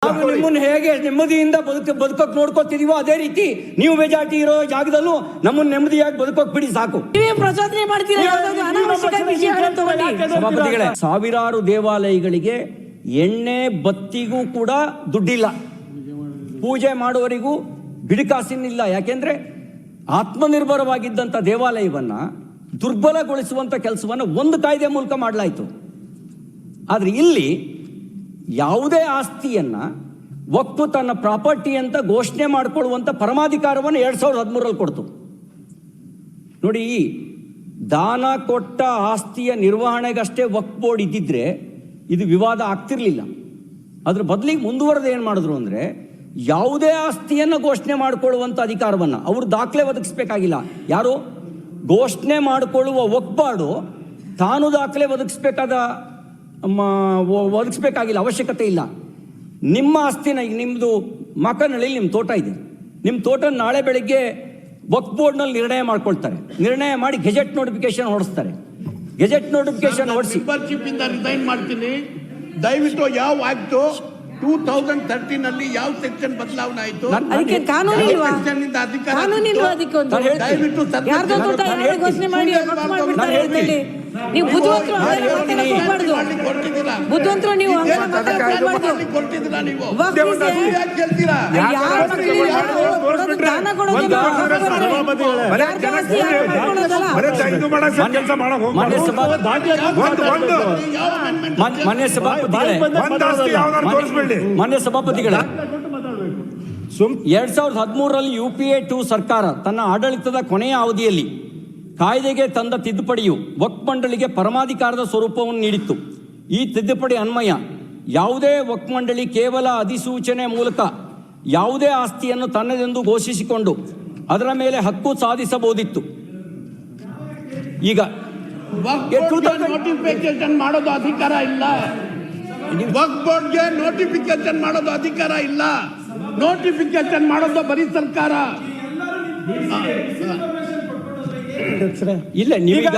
ನಾವು ನಿಮ್ಮನ್ನು ಹೇಗೆ ನೆಮ್ಮದಿಯಿಂದ ಬದುಕೋಕ್ ನೋಡ್ಕೊತಿದೀವೋ ಅದೇ ರೀತಿ ನೀವು ಮೆಜಾರಿಟಿ ಇರೋ ಜಾಗದಲ್ಲೂ ನಮ್ಮನ್ನು ನೆಮ್ಮದಿಯಾಗಿ ಬದುಕೋಕ್ ಬಿಡಿ ಸಾಕು. ಸಭಾಪತಿಗಳೇ, ಸಾವಿರಾರು ದೇವಾಲಯಗಳಿಗೆ ಎಣ್ಣೆ ಬತ್ತಿಗೂ ಕೂಡ ದುಡ್ಡಿಲ್ಲ, ಪೂಜೆ ಮಾಡುವವರಿಗೂ ಬಿಡಿಕಾಸಿನಿಲ್ಲ. ಯಾಕೆಂದ್ರೆ ಆತ್ಮನಿರ್ಭರವಾಗಿದ್ದಂಥ ದೇವಾಲಯವನ್ನ ದುರ್ಬಲಗೊಳಿಸುವಂತ ಕೆಲಸವನ್ನು ಒಂದು ಕಾಯ್ದೆ ಮೂಲಕ ಮಾಡಲಾಯಿತು. ಆದ್ರೆ ಇಲ್ಲಿ ಯಾವುದೇ ಆಸ್ತಿಯನ್ನ ವಕ್ಫ್ ತನ್ನ ಪ್ರಾಪರ್ಟಿ ಅಂತ ಘೋಷಣೆ ಮಾಡಿಕೊಳ್ಳುವಂತ ಪರಮಾಧಿಕಾರವನ್ನು 2013 ಕೊಡ್ತು. ನೋಡಿ, ದಾನ ಕೊಟ್ಟ ಆಸ್ತಿಯ ನಿರ್ವಹಣೆಗಷ್ಟೇ ವಕ್ಫ್ ಬೋರ್ಡ್ ಇದ್ದಿದ್ರೆ ಇದು ವಿವಾದ ಆಗ್ತಿರ್ಲಿಲ್ಲ. ಅದ್ರ ಬದಲಿಗೆ ಮುಂದುವರೆದು ಏನು ಮಾಡಿದ್ರು ಅಂದ್ರೆ, ಯಾವುದೇ ಆಸ್ತಿಯನ್ನು ಘೋಷಣೆ ಮಾಡಿಕೊಳ್ಳುವಂತ ಅಧಿಕಾರವನ್ನ ಅವರು ದಾಖಲೆ ಒದಗಿಸ್ಬೇಕಾಗಿಲ್ಲ. ಯಾರು ಘೋಷಣೆ ಮಾಡಿಕೊಳ್ಳುವ ವಕ್ಫ್ ಬೋರ್ಡ್ ತಾನು ದಾಖಲೆ ಒದಗಿಸ್ಬೇಕಾಗಿಲ್ಲ, ಅವಶ್ಯಕತೆ ಇಲ್ಲ. ನಿಮ್ಮ ಆಸ್ತಿನ, ಈಗ ನಿಮ್ಮದು ಮಕನಹಳ್ಳಿ ನಿಮ್ಮ ತೋಟ ಇದೆ, ನಿಮ್ಮ ತೋಟ ನಾಳೆ ಬೆಳಿಗ್ಗೆ ವಕ್ಫ್ ಬೋರ್ಡ್ನಲ್ಲಿ ನಿರ್ಣಯ ಮಾಡ್ಕೊಳ್ತಾರೆ. ನಿರ್ಣಯ ಮಾಡಿ ಗೆಜೆಟ್ ನೋಟಿಫಿಕೇಶನ್ ಹೊಡಿಸ್ತಾರೆ. ಗೆಜೆಟ್ ನೋಟಿಫಿಕೇಶನ್ ಹೊಡಿಸಿ ಮೆಂಬರ್ಶಿಪ್ ಇಂದ ರಿಸೈನ್ ಮಾಡ್ತೀನಿ. ದಯವಿಟ್ಟು ಯಾವ ಆಕ್ಟು 2013 ನಲ್ಲಿ ಯಾವ ಸೆಕ್ಷನ್ ಬದಲಾವಣೆ ಆಯಿತು? ಅದಕ್ಕೆ ಕಾನೂನು ಇಲ್ವಾ? ದಯವಿಟ್ಟು ನೀವು ಬುದ್ಧಿವಂತರು, ನೀವು ಮಾನ್ಯ ಸಭಾಪತಿಗಳೇ, 2013 UPA 2 ಸರ್ಕಾರ ತನ್ನ ಆಡಳಿತದ ಕೊನೆಯ ಅವಧಿಯಲ್ಲಿ ಕಾಯ್ದೆಗೆ ತಂದ ತಿದ್ದುಪಡಿಯು ವಕ್ಫ್ ಮಂಡಳಿಗೆ ಪರಮಾಧಿಕಾರದ ಸ್ವರೂಪವನ್ನು ನೀಡಿತ್ತು. ಈ ತಿದ್ದುಪಡಿ ಅನ್ವಯ ಯಾವುದೇ ವಕ್ಫ್ ಮಂಡಳಿ ಕೇವಲ ಅಧಿಸೂಚನೆ ಮೂಲಕ ಯಾವುದೇ ಆಸ್ತಿಯನ್ನು ತನ್ನದೆಂದು ಘೋಷಿಸಿಕೊಂಡು ಅದರ ಮೇಲೆ ಹಕ್ಕು ಸಾಧಿಸಬಹುದಿತ್ತು. ಈಗ ನೋಟಿಫಿಕೇಶನ್ ಮಾಡೋದು ಅಧಿಕಾರ ಇಲ್ಲ. ವಕ್ಫ್ ಬೋರ್ಡ್ಗೆ ನೋಟಿಫಿಕೇಶನ್ ಮಾಡೋದು ಅಧಿಕಾರ ಇಲ್ಲ. ನೋಟಿಫಿಕೇಶನ್ ಮಾಡೋದು ಬರೀ ಸರ್ಕಾರ. ಇಲ್ಲ, ನೀವೀಗ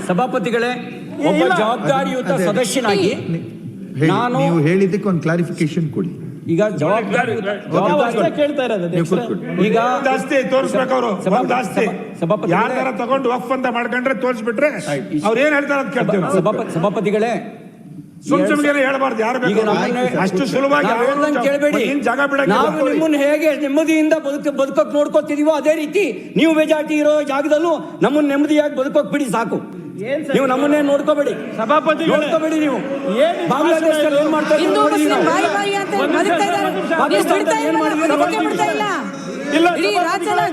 ಸಭಾಪತಿಗಳೇ, ಒಬ್ಬ ಜವಾಬ್ದಾರಿಯುತ ಸದಸ್ಯನಾಗಿ ನೀವು ಹೇಳಿದ್ದಕ್ಕೆ ಒಂದು ಕ್ಲಾರಿಫಿಕೇಶನ್ ಕೊಡಿ. ಈಗ ಜವಾಬ್ದಾರಿ ಕೇಳ್ತಾ ಇರೋದು ಈಗ ತೋರಿಸ್ಬೇಕು. ಅವರು ಯಾರ ತಗೊಂಡು ವಕ್ಫ್ ಅಂತ ಮಾಡ್ಕೊಂಡ್ರೆ ತೋರಿಸ್ಬಿಟ್ರೆ ಅವ್ರು ಏನ್ ಹೇಳ್ತಾರೆ ಅಂತ ಕೇಳ್ತೀವಿ. ಸಭಾಪತಿಗಳೇ, ಸುಮ್ನೆ ಹೇಳ್ಬಾರ್ದು. ಯಾರು ಅಷ್ಟು ಸುಲಭವಾಗಿ ಕೇಳಬೇಡಿ. ಜಾಗ ಬಿಡ. ನಾವು ನಿಮ್ಮನ್ನು ಹೇಗೆ ನೆಮ್ಮದಿಯಿಂದ ಬದುಕೋಕ್ ನೋಡ್ಕೊತಿದೀವೋ ಅದೇ ರೀತಿ ನೀವು ಮೆಜಾರಿಟಿ ಇರೋ ಜಾಗದಲ್ಲೂ ನಮ್ಮನ್ನು ನೆಮ್ಮದಿಯಾಗಿ ಬದುಕೋಕ್ ಬಿಡಿ ಸಾಕು. ನೀವು ನಮ್ಮನ್ನೇ ನೋಡ್ಕೋಬೇಡಿ, ನೋಡ್ಕೋಬೇಡಿ. ನೀವು ಬಾಂಗ್ಲಾದೇಶದಲ್ಲಿ ಏನ್ ಮಾಡ್ತಾ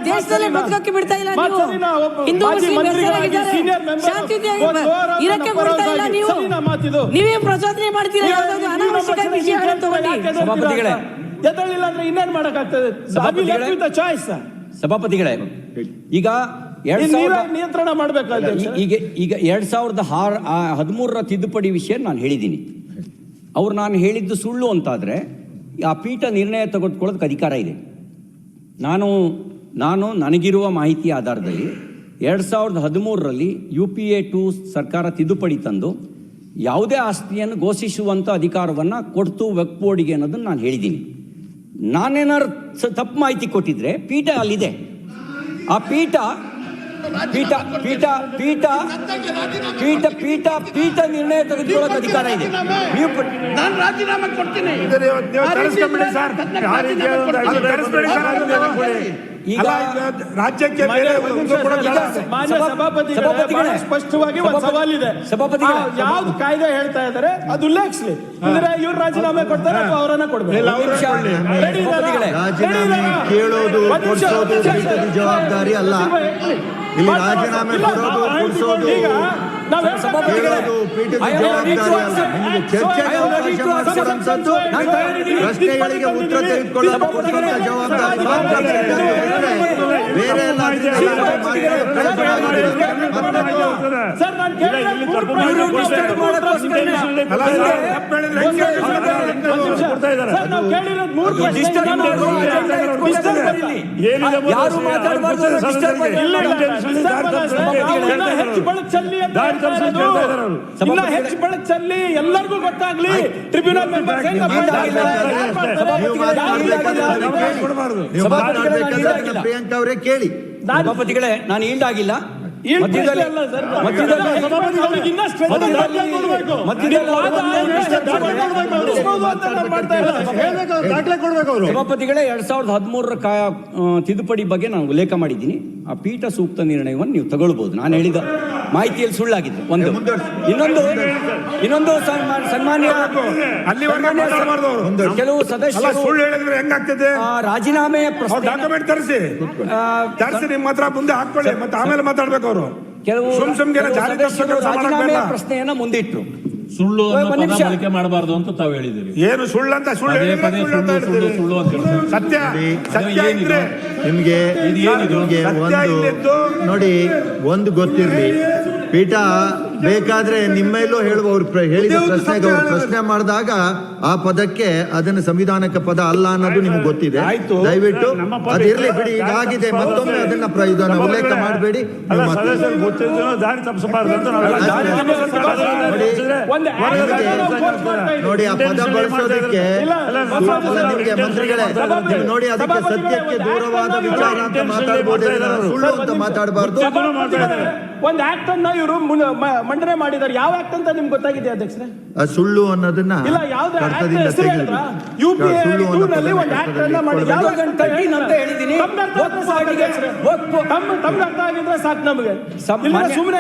ದೇಶದಲ್ಲಿ ಬದುಕಕ್ಕೆ ಬಿಡ್ತಾ ಇಲ್ಲ. ನೀವೇ ಪ್ರಚೋದನೆ ಮಾಡ್ತೀರಾ. ಎದಳಿಲ್ಲ ಅಂದ್ರೆ ಇನ್ನೇನ್ ಮಾಡಕ್ಕಾಗ್ತದೆ? ಸಭಾಪತಿಗಳೇ, ಈಗ ನಿಯಂತ್ರಣ ಮಾಡಬೇಕಾದ್ರೆ ಈಗ 2013 ತಿದ್ದುಪಡಿ ವಿಷಯ ನಾನು ಹೇಳಿದ್ದೀನಿ. ನಾನು ಹೇಳಿದ್ದು ಸುಳ್ಳು ಅಂತಾದ್ರೆ ಆ ಪೀಠ ನಿರ್ಣಯ ತೆಗೆದುಕೊಳ್ಳೋದಕ್ಕೆ ಅಧಿಕಾರ ಇದೆ. ನಾನು ನನಗಿರುವ ಮಾಹಿತಿಯ ಆಧಾರದಲ್ಲಿ 2013 UPA 2 ಸರ್ಕಾರ ತಿದ್ದುಪಡಿ ತಂದು ಯಾವುದೇ ಆಸ್ತಿಯನ್ನು ಘೋಷಿಸುವಂಥ ಅಧಿಕಾರವನ್ನು ಕೊಡ್ತು ವಕ್ಫ್ ಬೋರ್ಡಿಗೆ ಅನ್ನೋದನ್ನು ನಾನು ಹೇಳಿದ್ದೀನಿ. ನಾನೇನಾದ್ರು ತಪ್ಪು ಮಾಹಿತಿ ಕೊಟ್ಟಿದ್ರೆ ಪೀಠ ಅಲ್ಲಿದೆ. ಆ ಪೀಠ ನಿರ್ಣಯ ತೆಗೆದುಕೊಳ್ಳೋಕೆ ಅಧಿಕಾರ ಇದೆ. ನಾನು ರಾಜೀನಾಮೆ ಕೊಡ್ತೀನಿ. ಈಗ ರಾಜ್ಯಕ್ಕೆ ಸ್ಪಷ್ಟವಾಗಿ ಒಂದು ಸವಾಲಿದೆ. ಯಾವ್ದು ಕಾಯ್ದೆ ಹೇಳ್ತಾ ಇದ್ದಾರೆ ಅದು ಉಲ್ಲೇಖಿಸಲಿ. ಇವ್ರು ರಾಜೀನಾಮೆ ಕೊಡ್ತಾರೆ ಅಥವಾ ಅವರನ್ನ ಕೊಡ್ಬೇಕು. ರಾಜೀನಾಮೆ ಕೇಳೋದು ಕೊಡಿಸೋದು ಜವಾಬ್ದಾರಿ ಅಲ್ಲ. ಇಲ್ಲಿ ರಾಜೀನಾಮೆ ಕೊಡೋದು ಕೊಡಿಸೋದು ನಾವ್ ಸಭಾಪತಿಗಳೇ, ಕೇಳೋದು ಪೀಠದ I have ಜವಾಬ್ದಾರಿ ready to ಅಲ್ಲ. accept. ನಿಮಗೆ ಚರ್ಚೆಗೆ I have ready ಅವಕಾಶ to accept. ಮಾಡಿಕೊಡುವಂಥದ್ದು ನಾನು ತಯಾರಿದ್ದೀನಿ. ಪ್ರಶ್ನೆಗಳಿಗೆ ಉತ್ತರ ತೆಗೆದುಕೊಳ್ಳಲು ಕೊಡುವಂಥ ಜವಾಬ್ದಾರಿ ಮಾತ್ರ ಬೇರೆ ಎಲ್ಲ ಸರ್ ನಾನು ಕೇಳಿದ್ರೆ ನಾವು ಕೇಳಿರೋದು 3 ಯಾರು ಮಾತಾಡಬಾರ್ದು, ಹೆಚ್ಚು ಬೆಳಕು ಚೆಲ್ಲಿ ಹೆಚ್ಚು ಬೆಳಕು ಚೆಲ್ಲಿ ಎಲ್ಲರಿಗೂ ಗೊತ್ತಾಗ್ಲಿ ಟ್ರಿಬ್ಯುನಲ್ ಮೆಂಬರ್ಸ್ ಪ್ರಿಯಾಂಕ ಅವರೇ ಕೇಳಿ. ಸಭಾಪತಿಗಳೇ, ನಾನು ಈಲ್ಡ್ ಸಭಾಪತಿಗಳೇ, 2013 ತಿದ್ದುಪಡಿ ಬಗ್ಗೆ ನಾನು ಉಲ್ಲೇಖ ಮಾಡಿದ್ದೀನಿ. ಆ ಪೀಠ ಸೂಕ್ತ ನಿರ್ಣಯವನ್ನು ನೀವು ತಗೊಳ್ಬಹುದು. ನಾನು ಹೇಳಿದ ಮಾಹಿತಿಯಲ್ಲಿ ಸುಳ್ಳಾಗಿದೆ ಒಂದು. ಇನ್ನೊಂದು ಸನ್ಮಾನ್ಯ ಕೆಲವು ಸದಸ್ಯರು ಸುಳ್ಳು ಹೇಳಿದ್ರೆ ಹೆಂಗಾಗ್ತದೆ? ರಾಜೀನಾಮೆಯ ಡಾಕ್ಯುಮೆಂಟ್ ತರಿಸಿ ನಿಮ್ಮ ಹತ್ರ ಮುಂದೆ ಹಾಕೊಳ್ಳಿ, ಮತ್ತೆ ಆಮೇಲೆ ಮಾತಾಡ್ಬೇಕು ಅವರು. ಕೆಲವು ಸದಸ್ಯರು ರಾಜೀನಾಮೆಯ ಪ್ರಶ್ನೆಯನ್ನ ಮುಂದಿಟ್ರು. ಸುಳ್ಳು ಬಳಕೆ ಮಾಡಬಾರ್ದು ಅಂತ ತಾವು ಹೇಳಿದಿರಿ. ಏನು ಸುಳ್ಳು ಅಂತ ಸುಳ್ಳು ಸತ್ಯ ಸತ್ಯ ಇದ್ರೆ ನಿಮ್ಗೆ ನೋಡಿ, ಒಂದು ಗೊತ್ತಿರ್ಲಿ, ಪೀಠ ಬೇಕಾದ್ರೆ ನಿಮ್ಮೆಲ್ಲೋ ಹೇಳುವ ಅವ್ರು ಹೇಳಿದ ಪ್ರಶ್ನೆಗೆ ಅವ್ರು ಪ್ರಶ್ನೆ ಮಾಡಿದಾಗ ಆ ಪದಕ್ಕೆ ಅದನ್ನು ಸಂವಿಧಾನಕ್ಕೆ ಪದ ಅಲ್ಲ ಅನ್ನೋದು ನಿಮ್ಗೆ ಗೊತ್ತಿದೆ. ದಯವಿಟ್ಟು ಅದಿರ್ಲಿ ಬಿಡಿ, ಇದಾಗಿದೆ. ಮತ್ತೊಮ್ಮೆ ಅದನ್ನ ಉಲ್ಲೇಖ ಮಾಡಬೇಡಿ. ದಾರಿ ತಪ್ಪಿಸಬಾರ್ದು. ನೋಡಿ, ಆ ಪದ ಬಳಸೋದಕ್ಕೆ ನಿಮ್ಗೆ ಮಂತ್ರಿಗಳೇ ನೋಡಿ, ಅದಕ್ಕೆ ಸತ್ಯಕ್ಕೆ ದೂರವಾದ ವಿಚಾರ ಅಂತ ಮಾತಾಡ್ಬೋದು, ಸುಳ್ಳು ಅಂತ ಮಾತಾಡಬಾರ್ದು. ಒಂದು ಆಕ್ಟ್ ಅನ್ನ ಇವರು ಮಂಡನೆ ಮಾಡಿದ್ದಾರೆ. ಯಾವ ಆಕ್ಟ್ ಅಂತ ನಿಮ್ಗೆ ಗೊತ್ತಾಗಿದೆ ಅಧ್ಯಕ್ಷರೇ? ಸುಳ್ಳು ಅನ್ನೋದನ್ನ ಇಲ್ಲ, ಯಾವ್ದು ಕರ್ತದಿಂದ ತೆಗೆದು UPA ಸುಳ್ಳು ಒಂದು ಆಕ್ಟ್ ಅನ್ನ ಮಾಡಿ ಅಂತ ಹೇಳಿದ್ದೀನಿ. ತಮ್ಗೆ ಅರ್ಥ ಆಗಿದ್ರೆ ಸಾಕು ನಮಗೆ. ಸುಮ್ಮನೆ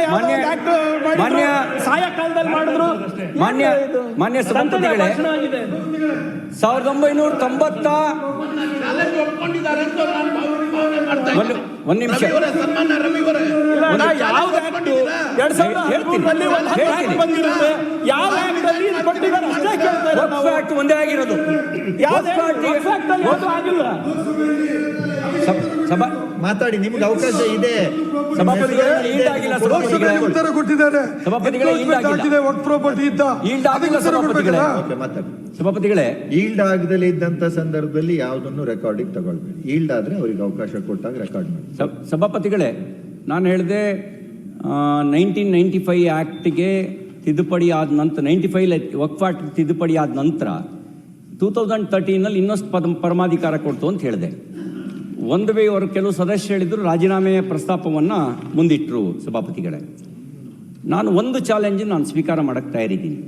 ಸಾಯ ಕಾಲದಲ್ಲಿ ಮಾಡಿದ್ರು. ಮಾನ್ಯ ಸಭಾಪತಿಗಳೇ, 1990 ಒಂದು ನಿಮಿಷ ಒಂದೇ ಆಗಿರೋದು. ಮಾತಾಡಿ, ನಿಮ್ಗೆ ಅವಕಾಶ ಇದೆ. ಉತ್ತರ ಕೊಟ್ಟಿದ್ದಾರೆ. ಸಭಾಪತಿಗಳೇ, ಈಲ್ಡ್ ಆಗದಲ್ಲೇ ಇದ್ದಂತ ಸಂದರ್ಭದಲ್ಲಿ ಯಾವುದನ್ನು ರೆಕಾರ್ಡಿಂಗ್ ತಗೊಳ್ಬೇಡಿ. ಈಲ್ಡ್ ಆದ್ರೆ ಅವ್ರಿಗೆ ಅವಕಾಶ ಕೊಟ್ಟಾಗ ರೆಕಾರ್ಡ್ ಮಾಡಿ. ಸಭಾಪತಿಗಳೇ, ನಾನು ಹೇಳಿದೆ 1995 ಆಕ್ಟ್ಗೆ ತಿದ್ದುಪಡಿ ಆದ ನಂತರ, 95 ವಕ್ಫ್ ಆಕ್ಟ್ ತಿದ್ದುಪಡಿ ಆದ ನಂತರ 2013 ಇನ್ನಷ್ಟು ಪರಮಾಧಿಕಾರ ಕೊಡ್ತು ಅಂತ ಹೇಳಿದೆ. ಒಂದು ವೇ ಅವರು ಕೆಲವು ಸದಸ್ಯರು ಹೇಳಿದ್ರು, ರಾಜೀನಾಮೆಯ ಪ್ರಸ್ತಾಪವನ್ನು ಮುಂದಿಟ್ಟರು. ಸಭಾಪತಿಗಳೇ, ನಾನು ಒಂದು ಚಾಲೆಂಜ್ ನಾನು ಸ್ವೀಕಾರ ಮಾಡಕ್ಕೆ ತಯಾರಿದ್ದೀನಿ.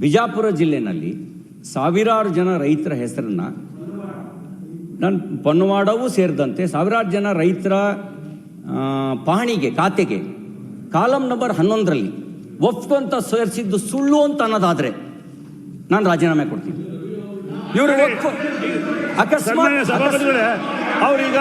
ಬಿಜಾಪುರ ಜಿಲ್ಲೆನಲ್ಲಿ ಸಾವಿರಾರು ಜನ ರೈತರ ಹೆಸರನ್ನು, ನಾನು ಪೊನ್ನವಾಡವೂ ಸೇರಿದಂತೆ ಸಾವಿರಾರು ಜನ ರೈತರ ಪಹಣಿಗೆ ಖಾತೆಗೆ ಕಾಲಂ ನಂಬರ್ 11ರಲ್ಲಿ ವಫ್ತ್ ಅಂತ ಸೇರಿಸಿದ್ದು ಸುಳ್ಳು ಅಂತ ಅನ್ನೋದಾದ್ರೆ ನಾನು ರಾಜೀನಾಮೆ ಕೊಡ್ತೀನಿ. ಇವರು ಅಕಸ್ಮಾತ್ ಅವ್ರೀಗ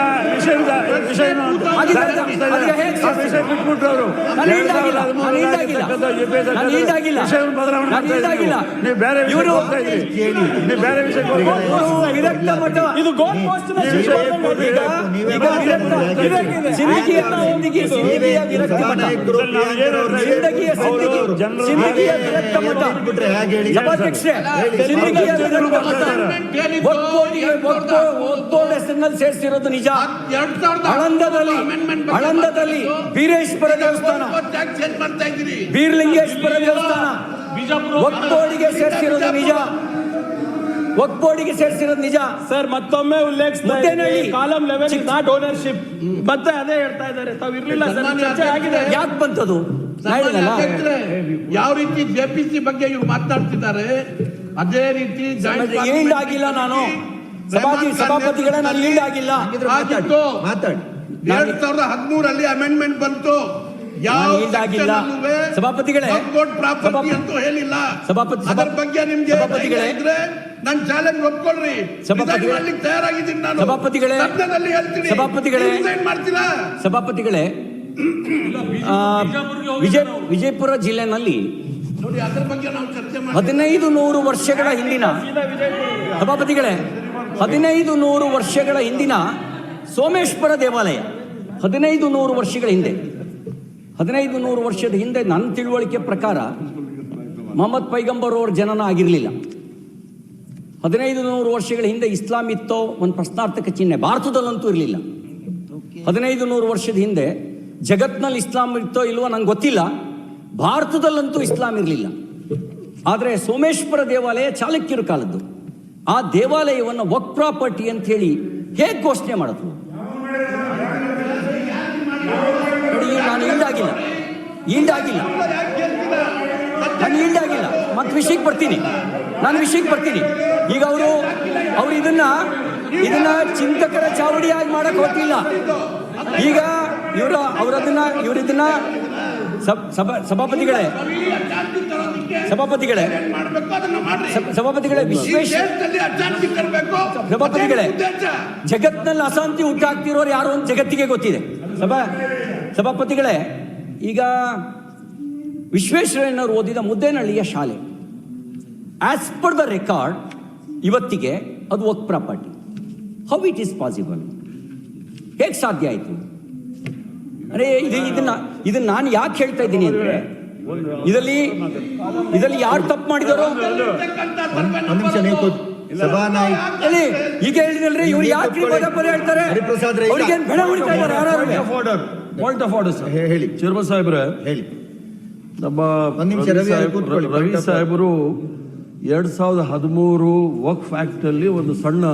ಸೇರಿಸಿರೋದು ನಿಜ. ಆಳಂದದಲ್ಲಿ ಬೀರೇಶ್ವರ ದೇವಸ್ಥಾನ, ಬೀರ್ಲಿಂಗೇಶ್ವರ ದೇವಸ್ಥಾನ ಒಕ್ಕೋಡಿಗೆ ಸೇರಿಸಿರೋದು ನಿಜ. ಒಕ್ಕೋಡಿಗೆ ಸೇರಿಸಿರೋದು ನಿಜ. ಸರ್, ಮತ್ತೊಮ್ಮೆ ಉಲ್ಲೇಖಿಸ್ತಾ ಕಾಲಂ 11 ನಾಟ್ ಓನರ್ಶಿಪ್. ಮತ್ತೆ ಅದೇ ಹೇಳ್ತಾ ಇದ್ದಾರೆ. ತಾವು ಇರ್ಲಿಲ್ಲ ಸರ್, ಚರ್ಚೆ ಆಗಿದೆ. ಯಾಕೆ ಬಂತದು? ಯಾವ ರೀತಿ JPC ಬಗ್ಗೆ ಇವ್ರು ಮಾತಾಡ್ತಿದ್ದಾರೆ ಅದೇ ರೀತಿ ಈಲ್ಡ್ ಆಗಿಲ್ಲ. ನಾನು ಸಭಾಪತಿಗಳೇ, ನಾನು ಈಲ್ಡ್ ಆಗಿಲ್ಲ. ಮಾತಾಡಿ. 2013 ಅಮೆಂಡ್ಮೆಂಟ್ ಬಂತು. ಸಭಾಪತಿಗಳೇ, ಅದರ ಬಗ್ಗೆ ನಿಮ್ಗೆ ನಾನು ಚಾಲೆಂಜ್ ಒಪ್ಕೊಳ್ರಿ. ಸಭಾಪತಿಗಳೇ, ವಿಜಯಪುರ ಜಿಲ್ಲೆನಲ್ಲಿ ನೋಡಿ ಅದ್ರ ಬಗ್ಗೆ ನಾವು ಚರ್ಚೆ ಮಾಡಿ 1500 ವರ್ಷಗಳ ಹಿಂದಿನ ಸಭಾಪತಿಗಳೇ 1500 ವರ್ಷಗಳ ಹಿಂದಿನ ಸೋಮೇಶ್ವರ ದೇವಾಲಯ 1500 ವರ್ಷಗಳ ಹಿಂದೆ 1500 ವರ್ಷದ ಹಿಂದೆ ನನ್ನ ತಿಳುವಳಿಕೆ ಪ್ರಕಾರ ಮೊಹಮ್ಮದ್ ಪೈಗಂಬರ್ ಅವ್ರ ಜನನ ಆಗಿರಲಿಲ್ಲ. 1500 ವರ್ಷಗಳ ಹಿಂದೆ ಇಸ್ಲಾಂ ಇತ್ತೋ ಒಂದು ಪ್ರಶ್ನಾರ್ಥಕ ಚಿಹ್ನೆ ಭಾರತದಲ್ಲಂತೂ ಇರಲಿಲ್ಲ. 1500 ವರ್ಷದ ಹಿಂದೆ ಜಗತ್ನಲ್ಲಿ ಇಸ್ಲಾಂ ಇತ್ತೋ ಇಲ್ವೋ ನಂಗೆ ಗೊತ್ತಿಲ್ಲ, ಭಾರತದಲ್ಲಂತೂ ಇಸ್ಲಾಂ ಇರಲಿಲ್ಲ. ಆದರೆ ಸೋಮೇಶ್ವರ ದೇವಾಲಯ ಚಾಲುಕ್ಯರ ಕಾಲದ್ದು. ಆ ದೇವಾಲಯವನ್ನು ವಕ್ ಪ್ರಾಪರ್ಟಿ ಅಂತ ಹೇಳಿ ಹೇಗೆ ಘೋಷಣೆ ಮಾಡಿದ್ರು? ನೋಡಿ, ನಾನು ಈಲ್ಡಾಗಿಲ್ಲ ಮತ್ತೆ ವಿಷಯಕ್ಕೆ ಬರ್ತೀನಿ. ಈಗ ಅವರು ಇದನ್ನ ಚಿಂತಕರ ಚಾವಡಿಯಾಗಿ ಮಾಡಕ್ ಹೋಗ್ತಿಲ್ಲ. ಈಗ ಇವರಿದನ್ನ ಸಭಾಪತಿಗಳೇ ಜಗತ್ನಲ್ಲಿ ಅಶಾಂತಿ ಹುಟ್ಟಾಕ್ತಿರೋರು ಯಾರು ಅಂತ ಜಗತ್ತಿಗೆ ಗೊತ್ತಿದೆ. ಸಭಾಪತಿಗಳೇ, ಈಗ ವಿಶ್ವೇಶ್ವರಯ್ಯನವರು ಓದಿದ ಮುದ್ದೇನಹಳ್ಳಿಯ ಶಾಲೆ ಆಸ್ ಪರ್ ದ ರೆಕಾರ್ಡ್ ಇವತ್ತಿಗೆ ಅದು Waqf property. How it is possible? ಹೇಗೆ ಸಾಧ್ಯ ಆಯಿತು? ಅರೆ ಇದನ್ನ ನಾನು ಯಾಕೆ ಹೇಳ್ತಾ ಇದ್ದೀನಿ ಅಂದ್ರೆ, ಇದರಲ್ಲಿ ಯಾರು ತಪ್ಪು ಮಾಡಿದಾರೋ ಈಗ ಹೇಳಿದ್ರಲ್ರಿ, ಇವ್ರು ಯಾಕೆ ಪದೇ ಹೇಳ್ತಾರೆ? Point of order sir. ಹೇಳಿ ಚೇರ್ಮನ್ ಸಾಹೇಬ್ರೆ. ಹೇಳಿ. ನಮ್ಮ ರವಿ ಸಾಹೇಬರು 2013 ವಕ್ಫ್ ಆಕ್ಟ್ ಅಲ್ಲಿ ಒಂದು ಸಣ್ಣ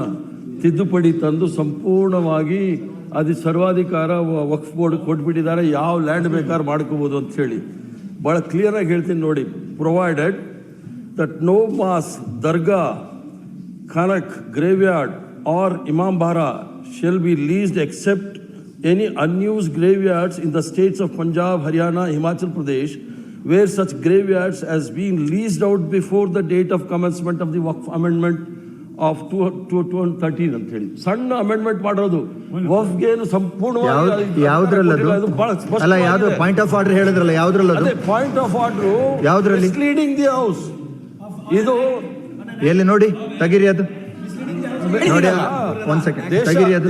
ತಿದ್ದುಪಡಿ ತಂದು ಸಂಪೂರ್ಣವಾಗಿ ಅದು ಸರ್ವಾಧಿಕಾರ ವಕ್ಫ್ ಬೋರ್ಡ್ ಕೊಟ್ಬಿಟ್ಟಿದ್ದಾರೆ. ಯಾವ ಲ್ಯಾಂಡ್ ಬೇಕಾದ್ರೂ ಮಾಡ್ಕೋಬಹುದು ಅಂತ ಹೇಳಿ ಬಹಳ ಕ್ಲಿಯರ್ ಆಗಿ ಹೇಳ್ತೀನಿ ನೋಡಿ. Provided that no mosque, dargah, khanqah, graveyard or imambara shall be leased except any unused graveyards in the states of Punjab, Haryana, Himachal Pradesh, where such graveyards has been leased out before the date of commencement of the Waqf Amendment of 2013 ಅಂತ ಹೇಳಿ ಸಣ್ಣ amendment ಮಾಡೋದು. ವಕ್ಫ್ಗೇನು ಸಂಪೂರ್ಣವಾಗಿ ಯಾವ್ದು point of order ಹೇಳಿದ್ರಲ್ಲ, ಯಾವ್ದ್ರಲ್ಲ point of order ಯಾವ್ದ್ರಲ್ಲಿ leading the house ಇದು ಎಲ್ಲಿ ನೋಡಿ ತೆಗಿರಿ ಅದು ನೋಡಿ ಒಂದ್ ಸೆಕೆಂಡ್ ತೆಗಿರಿ ಅದು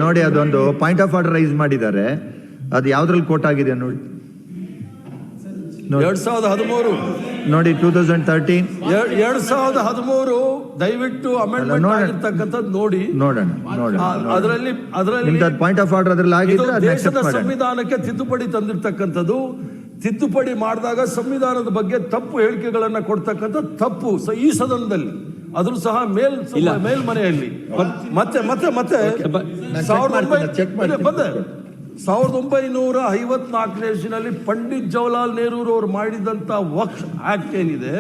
ನೋಡಿ. ಅದೊಂದು ಪಾಯಿಂಟ್ ಆಫ್ ಆರ್ಡರ್ ರೈಸ್ ಮಾಡಿದ್ದಾರೆ, ಅದು ಯಾವ್ದ್ರಲ್ಲಿ ಕೋಟ್ ಆಗಿದೆ ನೋಡಿ. 2013 ನೋಡಿ 2013 ದಯವಿಟ್ಟು ಅಮೆಂಡ್ಮೆಂಟ್ ಆಗಿರ್ತಕ್ಕಂಥದ್ದು ನೋಡಿ. ನೋಡೋಣ ಅದರಲ್ಲಿ ಪಾಯಿಂಟ್ ಆಫ್ ಆರ್ಡರ್ ಅದ್ರಲ್ಲಿ ಆಗಿದ್ರೆ ದೇಶದ ಸಂವಿಧಾನಕ್ಕೆ ತಿದ್ದುಪಡಿ ತಂದಿರ್ತಕ್ಕಂಥದ್ದು. ತಿದ್ದುಪಡಿ ಮಾಡಿದಾಗ ಸಂವಿಧಾನದ ಬಗ್ಗೆ ತಪ್ಪು ಹೇಳಿಕೆಗಳನ್ನ ಕೊಡ್ತಕ್ಕಂಥ ತಪ್ಪು ಈ ಸದನದಲ್ಲಿ, ಅದ್ರೂ ಸಹ ಮೇಲ್ಮನೆಯಲ್ಲಿ ಮತ್ತೆ 1954 ಇಸ್ವಿನಲ್ಲಿ ಪಂಡಿತ್ ಜವಾಹರ್ಲಾಲ್ ನೆಹರು ಅವರು ಮಾಡಿದಂತ ವಕ್ಫ್ ಆಕ್ಟ್ ಏನಿದೆ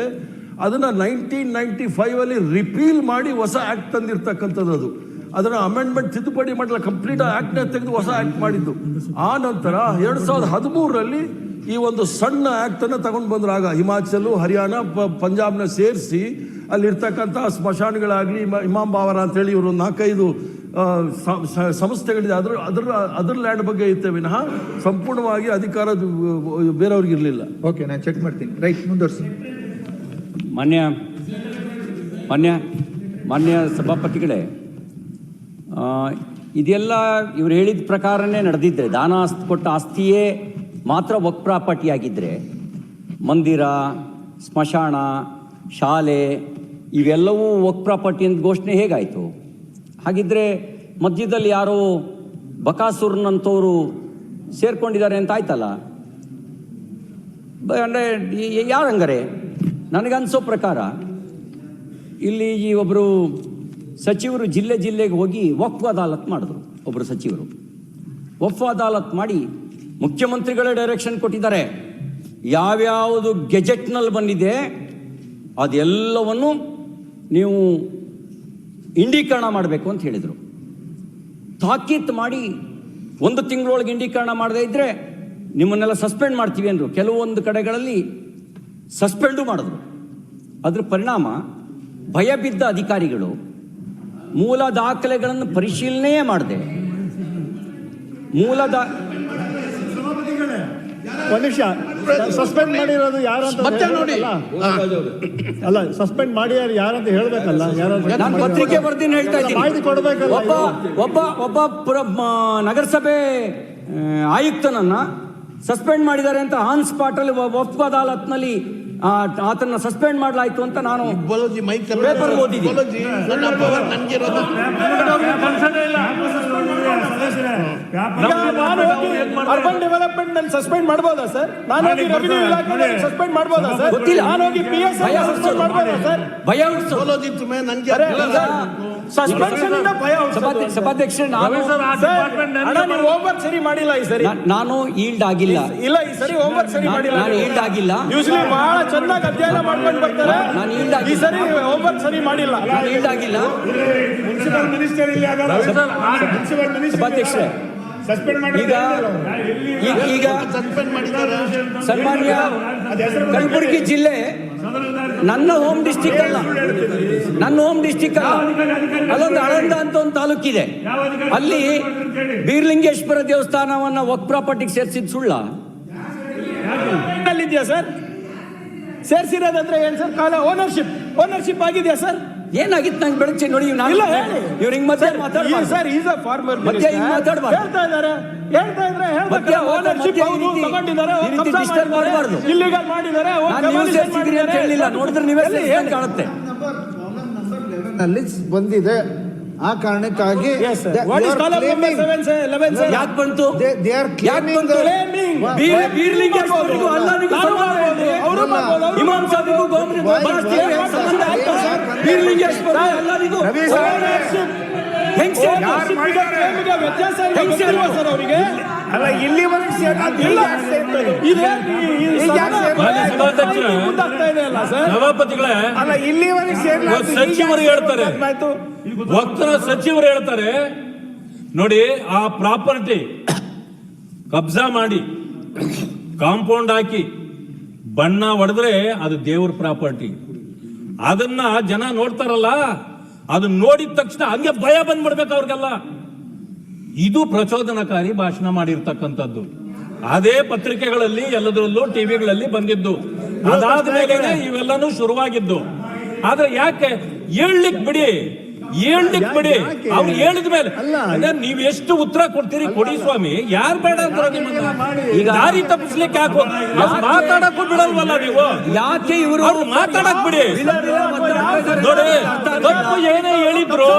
ಅದನ್ನ 1995 ಅಲ್ಲಿ ರಿಪೀಲ್ ಮಾಡಿ ಹೊಸ ಆಕ್ಟ್ ತಂದಿರ್ತಕ್ಕಂಥದ್ದು. ಅದನ್ನ ಅಮೆಂಡ್ಮೆಂಟ್ ತಿದ್ದುಪಡಿ ಮಾಡಲ್ಲ, ಕಂಪ್ಲೀಟ್ ಆಕ್ಟ್ ತೆಗೆದು ಹೊಸ ಆಕ್ಟ್ ಮಾಡಿದ್ದು. ಆ ನಂತರ 2013ರಲ್ಲಿ ಈ ಒಂದು ಸಣ್ಣ ಆಕ್ಟ್ ಅನ್ನ ತಗೊಂಡು ಬಂದ್ರಾಗ ಹಿಮಾಚಲ್, ಹರಿಯಾಣ, ಪಂಜಾಬ್ನ ಸೇರಿಸಿ ಅಲ್ಲಿರ್ತಕ್ಕಂಥ ಸ್ಮಶಾನಗಳಾಗ್ಲಿ, ಇಮಾಮ್ ಬಾವರ ಅಂತೇಳಿ ಇವರು 4-5 ಸಂಸ್ಥೆಗಳಿದೆ, ಅದ್ರ ಲ್ಯಾಂಡ್ ಬಗ್ಗೆ ಇತ್ತೆ ವಿನಃ ಸಂಪೂರ್ಣವಾಗಿ ಅಧಿಕಾರ ಬೇರೆಯವ್ರಿಗೆ ಇರಲಿಲ್ಲ. ಓಕೆ, ನಾನು ಚೆಕ್ ಮಾಡ್ತೀನಿ. ರೈಟ್, ಮುಂದುವರಿಸಿ. ಮಾನ್ಯ ಸಭಾಪತಿಗಳೇ, ಇದೆಲ್ಲ ಇವ್ರು ಹೇಳಿದ ಪ್ರಕಾರನೇ ನಡೆದಿದ್ರೆ, ದಾನ ಕೊಟ್ಟ ಆಸ್ತಿಯೇ ಮಾತ್ರ ವಕ್ ಪ್ರಾಪರ್ಟಿ ಆಗಿದ್ದರೆ, ಮಂದಿರ, ಸ್ಮಶಾನ, ಶಾಲೆ ಇವೆಲ್ಲವೂ ವಕ್ ಪ್ರಾಪರ್ಟಿ ಅಂತ ಘೋಷಣೆ ಹೇಗಾಯಿತು? ಹಾಗಿದ್ರೆ ಮಧ್ಯದಲ್ಲಿ ಯಾರೋ ಬಕಾಸುರನಂತವರು ಸೇರ್ಕೊಂಡಿದ್ದಾರೆ ಅಂತ ಆಯ್ತಲ್ಲ. ಅಂದರೆ ಯಾರಂಗಾರೆ ನನಗನ್ಸೋ ಪ್ರಕಾರ ಇಲ್ಲಿ ಈ ಒಬ್ಬರು ಸಚಿವರು ಜಿಲ್ಲೆಗೆ ಹೋಗಿ ವಕ್ಫ್ ಅದಾಲತ್ ಮಾಡಿದ್ರು. ಒಬ್ಬರು ಸಚಿವರು ವಕ್ಫ್ ಅದಾಲತ್ ಮಾಡಿ ಮುಖ್ಯಮಂತ್ರಿಗಳೇ ಡೈರೆಕ್ಷನ್ ಕೊಟ್ಟಿದ್ದಾರೆ. ಯಾವ್ಯಾವುದು ಗೆಜೆಟ್ನಲ್ಲಿ ಬಂದಿದೆ ಅದೆಲ್ಲವನ್ನು ನೀವು ಇಂಡೀಕರಣ ಮಾಡಬೇಕು ಅಂತ ಹೇಳಿದರು. ತಾಕೀತು ಮಾಡಿ 1 ತಿಂಗಳೊಳಗೆ ಇಂಡೀಕರಣ ಮಾಡದೇ ಇದ್ದರೆ ನಿಮ್ಮನ್ನೆಲ್ಲ ಸಸ್ಪೆಂಡ್ ಮಾಡ್ತೀವಿ ಅಂದರು. ಕೆಲವೊಂದು ಕಡೆಗಳಲ್ಲಿ ಸಸ್ಪೆಂಡು ಮಾಡಿದ್ರು. ಅದ್ರ ಪರಿಣಾಮ ಭಯ ಬಿದ್ದ ಅಧಿಕಾರಿಗಳು ಮೂಲ ದಾಖಲೆಗಳನ್ನು ಪರಿಶೀಲನೆ ಮಾಡದೆ ಒಂದ್ ನಿಮಿಷ ಸಸ್ಪೆಂಡ್ ಮಾಡಿರೋದು ಯಾರು ಅಂತ ಮತ್ತೆ ನೋಡಿ. ಅಲ್ಲ ಸಸ್ಪೆಂಡ್ ಮಾಡಿ ಯಾರಂತ ಹೇಳ್ಬೇಕಲ್ಲ. ನಾನು ಪತ್ರಿಕೆ ಬರ್ತೀನಿ ಹೇಳ್ತಾ ಇದ್ದೀನಿ. ಮಾಹಿತಿ ಕೊಡ್ಬೇಕಲ್ಲ. ಒಬ್ಬ ನಗರಸಭೆ ಆಯುಕ್ತನನ್ನ ಸಸ್ಪೆಂಡ್ ಮಾಡಿದ್ದಾರೆ ಅಂತ ಆನ್ ಸ್ಪಾಟ್ ಅಲ್ಲಿ ವಕ್ಫ್ ಅದಾಲತ್ನಲ್ಲಿ ಆತನ ಸಸ್ಪೆಂಡ್ ಮಾಡಲಾಯ್ತು ಅಂತ ನಾನು ಬಲೋಜಿ ಮೈಕ್ ಪೇಪರ್ ಓದಿದ್ದೀನಿ. ಬಲೋಜಿ ನನ್ನ ಪವರ್ ನನಗಿರೋದು. ಅರ್ಬನ್ ಡೆವಲಪ್ಮೆಂಟ್ ನಾನು ಸಸ್ಪೆಂಡ್ ಮಾಡಬಹುದಾ ಸರ್? ನಾನು ಹೋಗಿ ರೆವಿನ್ಯೂ ಇಲಾಖೆ ಸಸ್ಪೆಂಡ್ ಮಾಡಬಹುದಾ ಸರ್? ಗೊತ್ತಿಲ್ಲ. ನಾನು ಹೋಗಿ PS ಸಸ್ಪೆಂಡ್ ಮಾಡಬಹುದಾ ಸರ್? ಭಯ ಹುಟ್ಟಿಸೋದು. ಬಲೋಜಿ ತುಮೆ ನನಗೆ ಸಸ್ಪೆನ್ಷನ್ ಇಂದ ಭಯ ಹುಟ್ಟಿಸೋದು. ಸಭಾಧ್ಯಕ್ಷರೇ, ನೀವು ಹೋಮ್ವರ್ಕ್ ಸರಿ ಮಾಡಿಲ್ಲ ಈ ಸರಿ. ನಾನು ಈಲ್ಡ್ ಆಗಿಲ್ಲ. ಇಲ್ಲ ಈ ಸರಿ ಹೋಮ್ವರ್ಕ್ ಸರಿ ಮಾಡಿಲ್ಲ. ನಾನು ಈಲ್ಡ್ ಆಗಿಲ್ಲ. ಯೂಶಲಿ ಬಹಳ ಚೆನ್ನಾಗಿ ಅಧ್ಯಯನ ಮಾಡ್ಕೊಂಡು ಬರ್ತಾರೆ. ನಾನು ಈಲ್ಡ್ ಈ ಸರಿ ಹೋಮ್ವರ್ಕ್ ಸರಿ ಮಾಡಿಲ್ಲ. ನಾನು ಈಲ್ಡ್ ಆಗಿಲ್ಲ. ಮುನ್ಸಿಪಲ್ ಮಿನಿಸ್ಟರ್ ಇಲ್ಲಿ ಮುನ್ಸಿಪಲ್ ಮಿನಿಸ್ಟರ್ ಸಭಾಧ್ಯಕ್ಷರೇ, ಈಗ ಸಸ್ಪೆಂಡ್ ಮಾಡಿದ್ದಾರೆ. ಸನ್ಮಾನ್ಯ ಕಲಬುರಗಿ ಜಿಲ್ಲೆ ನನ್ನ ಹೋಮ್ ಡಿಸ್ಟಿಕ್ ಅಲ್ಲ, ಅಲ್ಲೊಂದು ಆಳಂದ ಅಂತ ಒಂದು ತಾಲೂಕಿದೆ. ಅಲ್ಲಿ ಬೀರ್ಲಿಂಗೇಶ್ವರ ದೇವಸ್ಥಾನವನ್ನ ವಕ್ಫ್ ಪ್ರಾಪರ್ಟಿಗೆ ಸೇರಿಸಿದ್ ಸುಳ್ಳ? ಇದೆಯಾ ಸರ್? ಸೇರಿಸಿರೋದಂದ್ರೆ ಏನ್ ಸರ್? ಕಾಲ ಓನರ್ಶಿಪ್ ಆಗಿದೆಯಾ ಸರ್? ಏನಾಗಿತ್ತು ನಂಗೆ ಬೆಳಚಿ ನೋಡಿ. ಇಲ್ಲ ಹೇಳಿ. ಇವ್ರು ಹಿಂಗ್ ಮತ್ತೆ ಮಾತಾಡ್ಬಾರ್ದು. Sir is a farmer. ಮತ್ತೆ ಹಿಂಗ್ ಮಾತಾಡ್ಬಾರ್ದು. ಹೇಳ್ತಾ ಇದ್ದಾರೆ ಓನರ್ಶಿಪ್ ಹೌದು ತಗೊಂಡಿದ್ದಾರೆ, ಡಿಸ್ಟರ್ಬ್ ಮಾಡಬಾರ್ದು. ಇಲ್ಲಿಗಲ್ ಮಾಡಿದ್ದಾರೆ. ನಾನು ನೀವು ಸೇರಿಸಿದ್ರಿ ಅಂತ ಹೇಳಿಲ್ಲ. ನೋಡಿದ್ರೆ ನೀವೇ ಏನ್ ಕಾಣುತ್ತೆ. ನಲ್ಲಿ ಬಂದಿದೆ. ಆ ಕಾರಣಕ್ಕಾಗಿ ಯಾಕೆ ಬಂತು? ಬೀರ್ಲಿಂಗೇಶ್ವರಿಗೂ ಅಲ್ಲಾನಿಗೂ ಇಮಾಮ್ ಸಾಹಿಬ್ಗೂ ಬೀರ್ಲಿಂಗೇಶ್ವರ ಎಲ್ಲರಿಗೂ ಅಲ್ಲ ಇಲ್ಲಿವರೆಗೆ ಸಭಾಪತಿಗಳೇ, ಅಲ್ಲ ಇಲ್ಲಿವರೆಗೆ ಸಚಿವರು ಹೇಳ್ತಾರೆ, ವಕ್ತರ ಸಚಿವರು ಹೇಳ್ತಾರೆ ನೋಡಿ, ಆ ಪ್ರಾಪರ್ಟಿ ಕಬ್ಜಾ ಮಾಡಿ ಕಾಂಪೌಂಡ್ ಹಾಕಿ ಬಣ್ಣ ಹೊಡೆದ್ರೆ ಅದು ದೇವ್ರ ಪ್ರಾಪರ್ಟಿ. ಅದನ್ನ ಜನ ನೋಡ್ತಾರಲ್ಲ, ಅದು ನೋಡಿದ ತಕ್ಷಣ ಹಂಗೆ ಭಯ ಬಂದ್ಬಿಡ್ಬೇಕು ಅವ್ರಿಗೆಲ್ಲ. ಇದು ಪ್ರಚೋದನಕಾರಿ ಭಾಷಣ ಮಾಡಿರ್ತಕ್ಕಂಥದ್ದು. ಅದೇ ಪತ್ರಿಕೆಗಳಲ್ಲಿ ಎಲ್ಲದರಲ್ಲೂ ಟಿವಿಗಳಲ್ಲಿ ಬಂದಿದ್ದು. ಅದಾದ ಮೇಲೆ ಇವೆಲ್ಲನೂ ಶುರುವಾಗಿದ್ದು. ಆದ್ರೆ ಯಾಕೆ ಹೇಳ್ಲಿಕ್ ಬಿಡಿ ಅವ್ರು ಹೇಳಿದ ಮೇಲೆ ನೀವ್ ಎಷ್ಟು ಉತ್ತರ ಕೊಡ್ತೀರಿ ಕೊಡಿ ಸ್ವಾಮಿ. ಯಾರು ಬೇಡ ಅಂದ್ರೆ ನಿಮ್ಮನ್ನ ಈಗ ದಾರಿ ತಪ್ಪಿಸ್ಲಿಕ್ಕೆ ಯಾಕೆ ಮಾತಾಡಕ್ಕೂ ಬಿಡಲ್ವಲ್ಲ ನೀವು? ಯಾಕೆ ಇವರು ಅವ್ರು ಮಾತಾಡಕ್ ಬಿಡಿ. ನೋಡಿ, ತಪ್ಪು ಏನೇ ಹೇಳಿದ್ರು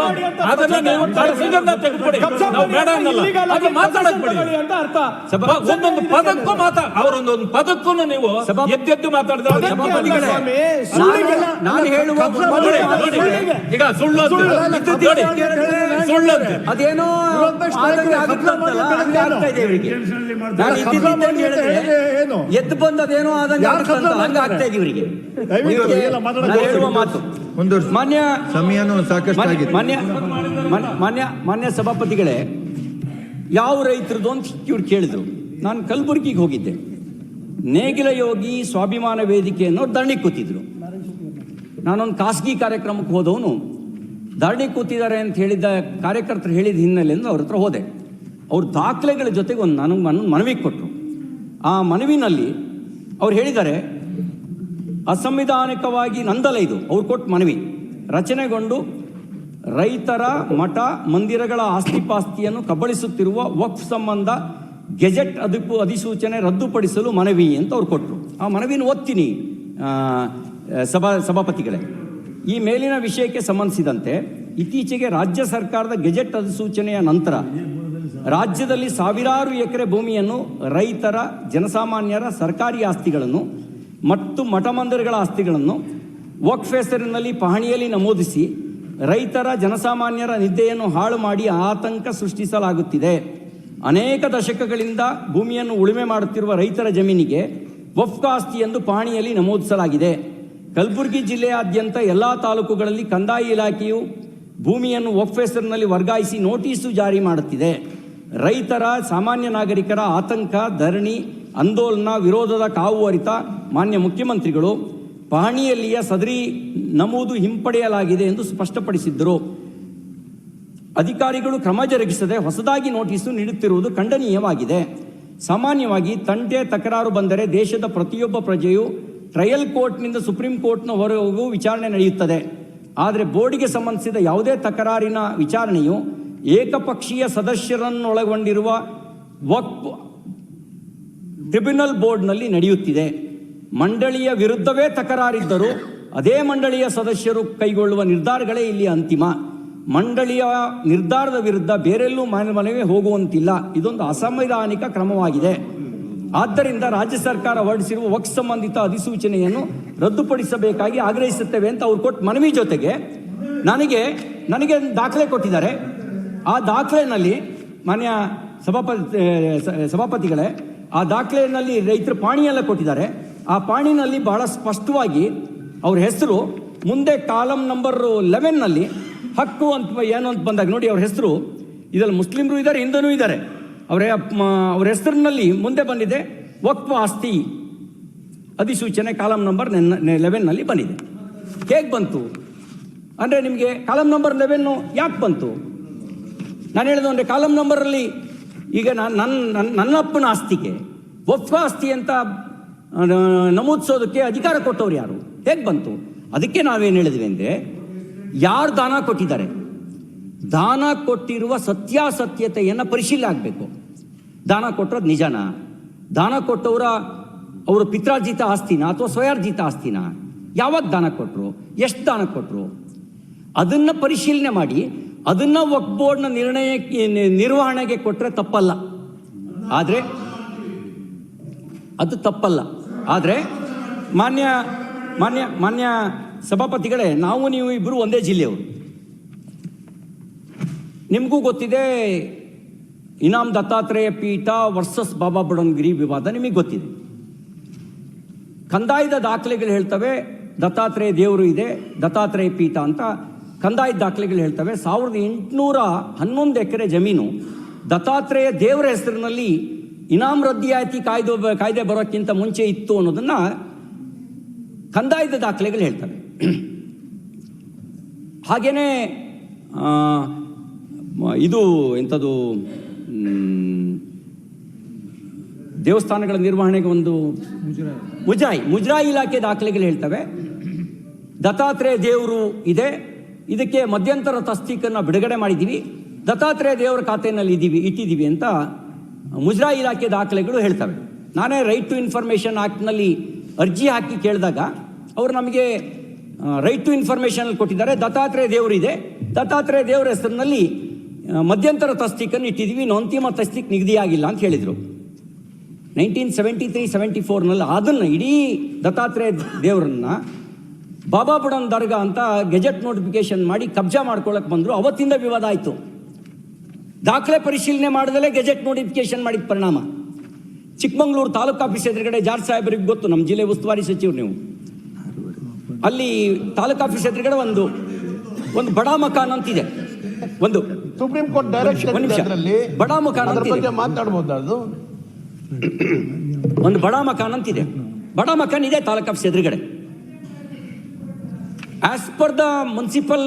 ಅದನ್ನ ನೀವು ಕಳಿಸಿದನ್ನ ತೆಗೆದುಕೊಡಿ, ನಾವು ಬೇಡ ಅನ್ನಲ್ಲ. ಅದು ಮಾತಾಡಕ್ ಬಿಡಿ. ಒಂದೊಂದು ಪದಕ್ಕೂ ಅವರೊಂದೊಂದು ಪದಕ್ಕೂ ನೀವು ಎದ್ದೆದ್ದು ಮಾತಾಡಿದ್ರೆ ನಾನು ಹೇಳುವ ಈಗ ಸುಳ್ಳು ಅದೇನೋ ಎದ್ದು ಬಂದದೇನೋ ಆದಂಗೆ ಆಗ್ತಾ ಇದೆ ಇವರಿಗೆ. ಹೇಳುವ ಮಾತು ಮಾನ್ಯ ಸಮಯನೂ ಸಾಕಷ್ಟು ಆಗಿದೆ. ಮಾನ್ಯ ಸಭಾಪತಿಗಳೇ, ಯಾವ ರೈತರದು ಅಂತ ಇವ್ರು ಕೇಳಿದ್ರು. ನಾನು ಕಲಬುರಗಿಗೆ ಹೋಗಿದ್ದೆ. ನೇಗಿಲ ಯೋಗಿ ಸ್ವಾಭಿಮಾನ ವೇದಿಕೆಯನ್ನು ಧರಣಿ ಕೂತಿದ್ರು. ನಾನೊಂದು ಖಾಸಗಿ ಕಾರ್ಯಕ್ರಮಕ್ಕೆ ಹೋದವನು ಧರಣಿ ಕೂತಿದ್ದಾರೆ ಅಂತ ಹೇಳಿದ್ದ ಕಾರ್ಯಕರ್ತರು ಹೇಳಿದ ಹಿನ್ನೆಲೆಯಿಂದ ಅವ್ರ ಹತ್ರ ಹೋದೆ. ಅವ್ರ ದಾಖಲೆಗಳ ಜೊತೆಗೆ ನನಗೆ ಮನವಿ ಕೊಟ್ಟರು. ಆ ಮನವಿನಲ್ಲಿ ಅವ್ರು ಹೇಳಿದ್ದಾರೆ, ಅಸಂವಿಧಾನಿಕವಾಗಿ ನಂದಲ್ಲ ಇದು, ಅವ್ರು ಕೊಟ್ಟ ಮನವಿ ರಚನೆಗೊಂಡು ರೈತರ ಮಠ ಮಂದಿರಗಳ ಆಸ್ತಿಪಾಸ್ತಿಯನ್ನು ಕಬಳಿಸುತ್ತಿರುವ ವಕ್ಫ್ ಸಂಬಂಧ ಗೆಜೆಟ್ ಅಧಿಸೂಚನೆ ರದ್ದುಪಡಿಸಲು ಮನವಿ ಅಂತ ಅವ್ರು ಕೊಟ್ಟರು. ಆ ಮನವಿನ ಓದ್ತೀನಿ ಸಭಾಪತಿಗಳೇ. ಈ ಮೇಲಿನ ವಿಷಯಕ್ಕೆ ಸಂಬಂಧಿಸಿದಂತೆ ಇತ್ತೀಚೆಗೆ ರಾಜ್ಯ ಸರ್ಕಾರದ ಗೆಜೆಟ್ ಅಧಿಸೂಚನೆಯ ನಂತರ ರಾಜ್ಯದಲ್ಲಿ ಸಾವಿರಾರು ಎಕರೆ ಭೂಮಿಯನ್ನು ರೈತರ, ಜನಸಾಮಾನ್ಯರ ಸರ್ಕಾರಿ ಆಸ್ತಿಗಳನ್ನು ಮತ್ತು ಮಠ ಮಂದಿರಗಳ ಆಸ್ತಿಗಳನ್ನು ವಕ್ಫ್ ಹೆಸರಿನಲ್ಲಿ ಪಹಣಿಯಲ್ಲಿ ನಮೂದಿಸಿ ರೈತರ, ಜನಸಾಮಾನ್ಯರ ನಿದ್ದೆಯನ್ನು ಹಾಳು ಮಾಡಿ ಆತಂಕ ಸೃಷ್ಟಿಸಲಾಗುತ್ತಿದೆ. ಅನೇಕ ದಶಕಗಳಿಂದ ಭೂಮಿಯನ್ನು ಉಳುಮೆ ಮಾಡುತ್ತಿರುವ ರೈತರ ಜಮೀನಿಗೆ ವಕ್ಫ್ ಆಸ್ತಿ ಎಂದು ಪಹಣಿಯಲ್ಲಿ ನಮೂದಿಸಲಾಗಿದೆ. ಕಲಬುರಗಿ ಜಿಲ್ಲೆಯಾದ್ಯಂತ ಎಲ್ಲ ತಾಲೂಕುಗಳಲ್ಲಿ ಕಂದಾಯ ಇಲಾಖೆಯು ಭೂಮಿಯನ್ನು ವಕ್ಫ್ ಹೆಸರಿನಲ್ಲಿ ವರ್ಗಾಯಿಸಿ ನೋಟಿಸು ಜಾರಿ ಮಾಡುತ್ತಿದೆ. ರೈತರ, ಸಾಮಾನ್ಯ ನಾಗರಿಕರ ಆತಂಕ, ಧರಣಿ, ಆಂದೋಲನ, ವಿರೋಧದ ಕಾವು ಅರಿತ ಮಾನ್ಯ ಮುಖ್ಯಮಂತ್ರಿಗಳು ಪಹಣಿಯಲ್ಲಿಯ ಸದರಿ ನಮೂದು ಹಿಂಪಡೆಯಲಾಗಿದೆ ಎಂದು ಸ್ಪಷ್ಟಪಡಿಸಿದ್ದರು. ಅಧಿಕಾರಿಗಳು ಕ್ರಮ ಜರುಗಿಸದೆ ಹೊಸದಾಗಿ ನೋಟಿಸು ನೀಡುತ್ತಿರುವುದು ಖಂಡನೀಯವಾಗಿದೆ. ಸಾಮಾನ್ಯವಾಗಿ ತಂಟೆ ತಕರಾರು ಬಂದರೆ ದೇಶದ ಪ್ರತಿಯೊಬ್ಬ ಪ್ರಜೆಯು ಟ್ರಯಲ್ ಕೋರ್ಟ್ನಿಂದ ಸುಪ್ರೀಂ ಕೋರ್ಟ್ನ ಹೊರಗೂ ವಿಚಾರಣೆ ನಡೆಯುತ್ತದೆ. ಆದರೆ ಬೋರ್ಡಿಗೆ ಸಂಬಂಧಿಸಿದ ಯಾವುದೇ ತಕರಾರಿನ ವಿಚಾರಣೆಯು ಏಕಪಕ್ಷೀಯ ಸದಸ್ಯರನ್ನೊಳಗೊಂಡಿರುವ ವಕ್ಫ್ ಟ್ರಿಬ್ಯುನಲ್ ಬೋರ್ಡ್ನಲ್ಲಿ ನಡೆಯುತ್ತಿದೆ. ಮಂಡಳಿಯ ವಿರುದ್ಧವೇ ತಕರಾರಿದ್ದರೂ ಅದೇ ಮಂಡಳಿಯ ಸದಸ್ಯರು ಕೈಗೊಳ್ಳುವ ನಿರ್ಧಾರಗಳೇ ಇಲ್ಲಿ ಅಂತಿಮ. ಮಂಡಳಿಯ ನಿರ್ಧಾರದ ವಿರುದ್ಧ ಬೇರೆಲ್ಲೂ ಮನವಿ ಹೋಗುವಂತಿಲ್ಲ. ಇದೊಂದು ಅಸಂವಿಧಾನಿಕ ಕ್ರಮವಾಗಿದೆ. ಆದ್ದರಿಂದ ರಾಜ್ಯ ಸರ್ಕಾರ ಹೊರಡಿಸಿರುವ ವಕ್ಫ್ ಸಂಬಂಧಿತ ಅಧಿಸೂಚನೆಯನ್ನು ರದ್ದುಪಡಿಸಬೇಕಾಗಿ ಆಗ್ರಹಿಸುತ್ತೇವೆ ಅಂತ ಅವ್ರು ಕೊಟ್ಟು ಮನವಿ ಜೊತೆಗೆ ನನಗೆ ದಾಖಲೆ ಕೊಟ್ಟಿದ್ದಾರೆ. ಆ ದಾಖಲೆಯಲ್ಲಿ ಮಾನ್ಯ ಸಭಾಪತಿಗಳೇ, ಆ ದಾಖಲೆಯಲ್ಲಿ ರೈತರ ಪಾಣಿಯೆಲ್ಲ ಕೊಟ್ಟಿದ್ದಾರೆ. ಆ ಪಾಣಿನಲ್ಲಿ ಬಹಳ ಸ್ಪಷ್ಟವಾಗಿ ಅವ್ರ ಹೆಸರು ಮುಂದೆ ಕಾಲಮ್ ನಂಬರ್ 11ನಲ್ಲಿ ಹಕ್ಕು ಅಂತ ಏನು ಅಂತ ಬಂದಾಗ ನೋಡಿ, ಅವ್ರ ಹೆಸರು ಇದರಲ್ಲಿ ಮುಸ್ಲಿಮರು ಇದ್ದಾರೆ, ಹಿಂದೂ ಇದ್ದಾರೆ. ಅವ್ರ ಹೆಸರಿನಲ್ಲಿ ಮುಂದೆ ಬಂದಿದೆ ವಕ್ಫ್ ಆಸ್ತಿ ಅಧಿಸೂಚನೆ ಕಾಲಮ್ ನಂಬರ್ 11ನಲ್ಲಿ ಬಂದಿದೆ. ಹೇಗೆ ಬಂತು ಅಂದರೆ ನಿಮಗೆ ಕಾಲಮ್ ನಂಬರ್ 11 ಯಾಕೆ ಬಂತು? ನಾನು ಹೇಳಿದ ಅಂದರೆ ಕಾಲಮ್ ನಂಬರಲ್ಲಿ ಈಗ ನನ್ನ ಅಪ್ಪನ ಆಸ್ತಿಗೆ ವಕ್ಫ್ ಆಸ್ತಿ ಅಂತ ನಮೂದಿಸೋದಕ್ಕೆ ಅಧಿಕಾರ ಕೊಟ್ಟವ್ರು ಯಾರು? ಹೇಗೆ ಬಂತು? ಅದಕ್ಕೆ ನಾವೇನು ಹೇಳಿದ್ವಿ ಅಂದರೆ, ಯಾರು ದಾನ ಕೊಟ್ಟಿದ್ದಾರೆ, ದಾನ ಕೊಟ್ಟಿರುವ ಸತ್ಯಾಸತ್ಯತೆಯನ್ನು ಪರಿಶೀಲನೆ ಆಗಬೇಕು. ದಾನ ಕೊಟ್ಟರೋದು ನಿಜನಾ? ದಾನ ಅವರ ಪಿತ್ರಾರ್ಜಿತ ಆಸ್ತಿನ ಅಥವಾ ಸ್ವಯಾರ್ಜಿತ ಆಸ್ತಿನ? ಯಾವಾಗ ದಾನ ಕೊಟ್ಟರು, ಎಷ್ಟು ದಾನ ಕೊಟ್ಟರು, ಅದನ್ನು ಪರಿಶೀಲನೆ ಮಾಡಿ ಅದನ್ನು ವಕ್ಫ್ ಬೋರ್ಡ್ನ ನಿರ್ವಹಣೆಗೆ ಕೊಟ್ಟರೆ ತಪ್ಪಲ್ಲ. ಆದರೆ ಅದು ತಪ್ಪಲ್ಲ. ಆದರೆ ಮಾನ್ಯ ಸಭಾಪತಿಗಳೇ, ನೀವು ಇಬ್ಬರು ಒಂದೇ ಜಿಲ್ಲೆಯವರು. ನಿಮಗೂ ಗೊತ್ತಿದೆ ಇನಾಮ್ ದತ್ತಾತ್ರೇಯ ಪೀಠ ವರ್ಸಸ್ ಬಾಬಾ ಬುಡನ್ಗಿರಿ ವಿವಾದ ನಿಮಗೆ ಗೊತ್ತಿದೆ. ಕಂದಾಯದ ದಾಖಲೆಗಳು ಹೇಳ್ತವೆ ದತ್ತಾತ್ರೇಯ ದೇವರು ಇದೆ, ದತ್ತಾತ್ರೇಯ ಪೀಠ ಅಂತ ಕಂದಾಯದ ದಾಖಲೆಗಳು ಹೇಳ್ತವೆ. 1811 ಎಕರೆ ಜಮೀನು ದತ್ತಾತ್ರೇಯ ದೇವರ ಹೆಸರಿನಲ್ಲಿ ಇನಾಮ್ ರದ್ದಿಯಾತಿ ಕಾಯ್ದೆ ಬರೋಕ್ಕಿಂತ ಮುಂಚೆ ಇತ್ತು ಅನ್ನೋದನ್ನು ಕಂದಾಯದ ದಾಖಲೆಗಳು ಹೇಳ್ತವೆ. ಹಾಗೇನೇ ಇದು ಎಂಥದ್ದು ದೇವಸ್ಥಾನಗಳ ನಿರ್ವಹಣೆಗೆ ಒಂದು ಮುಜರಾಯಿ ಇಲಾಖೆ ದಾಖಲೆಗಳು ಹೇಳ್ತವೆ ದತ್ತಾತ್ರೇಯ ದೇವರು ಇದೆ, ಇದಕ್ಕೆ ಮಧ್ಯಂತರ ತಸ್ದೀಕನ್ನು ಬಿಡುಗಡೆ ಮಾಡಿದ್ದೀವಿ, ದತ್ತಾತ್ರೇಯ ದೇವರ ಖಾತೆಯಲ್ಲಿ ಇಟ್ಟಿದ್ದೀವಿ ಅಂತ ಮುಜರಾಯಿ ಇಲಾಖೆ ದಾಖಲೆಗಳು ಹೇಳ್ತವೆ. ನಾನೇ ರೈಟ್ ಟು ಇನ್ಫಾರ್ಮೇಷನ್ ಆ್ಯಕ್ಟ್ನಲ್ಲಿ ಅರ್ಜಿ ಹಾಕಿ ಕೇಳಿದಾಗ ಅವರು ನಮಗೆ ರೈಟ್ ಟು ಇನ್ಫಾರ್ಮೇಷನ್ ಕೊಟ್ಟಿದ್ದಾರೆ, ದತ್ತಾತ್ರೇಯ ದೇವರಿದೆ, ದತ್ತಾತ್ರೇಯ ದೇವರ ಹೆಸರಿನಲ್ಲಿ ಮಧ್ಯಂತರ ತಸ್ದೀಕನ್ನು ಇಟ್ಟಿದ್ದೀವಿ, ಅಂತಿಮ ತಸ್ದೀಕ್ ನಿಗದಿಯಾಗಿಲ್ಲ ಅಂತ ಹೇಳಿದರು. 1973-74ನಲ್ಲಿ ಅದನ್ನು ಇಡೀ ದತ್ತಾತ್ರೇಯ ದೇವರನ್ನು ಬಾಬಾ ಬುಡನ್ ದರ್ಗಾ ಅಂತ ಗೆಜೆಟ್ ನೋಟಿಫಿಕೇಶನ್ ಮಾಡಿ ಕಬ್ಜಾ ಮಾಡ್ಕೊಳ್ಳೋಕೆ ಬಂದರು. ಅವತ್ತಿಂದ ವಿವಾದ ಆಯಿತು. ದಾಖಲೆ ಪರಿಶೀಲನೆ ಮಾಡಿದಲೇ ಗೆಜೆಟ್ ನೋಟಿಫಿಕೇಶನ್ ಮಾಡಿದ ಪರಿಣಾಮ ಚಿಕ್ಕಮಗಳೂರು ತಾಲೂಕು ಆಫೀಸ್ ಎದುರುಗಡೆ ಜಾರ್ಜ್ ಸಾಹೇಬರಿಗೆ ಗೊತ್ತು, ನಮ್ಮ ಜಿಲ್ಲೆ ಉಸ್ತುವಾರಿ ಸಚಿವರು ನೀವು, ಅಲ್ಲಿ ತಾಲೂಕು ಆಫೀಸ್ ಎದುರುಗಡೆ ಒಂದು ಬಡಾ ಮಕಾನ್ ಅಂತಿದೆ, ಒಂದು ಸುಪ್ರೀಂ ಕೋರ್ಟ್ ಡೈರೆಕ್ಷನ್ ಬಡಾ ಮಕಾನ್ ಅಂತಿದೆ, ಮಾತಾಡಬಹುದು. ಅದು ಒಂದು ಬಡಾ ಮಕಾನ್ ಅಂತಿದೆ, ಬಡಾ ಮಕಾನ್ ಇದೆ ತಾಲೂಕು ಆಫೀಸ್ ಎದುರುಗಡೆ. As per the municipal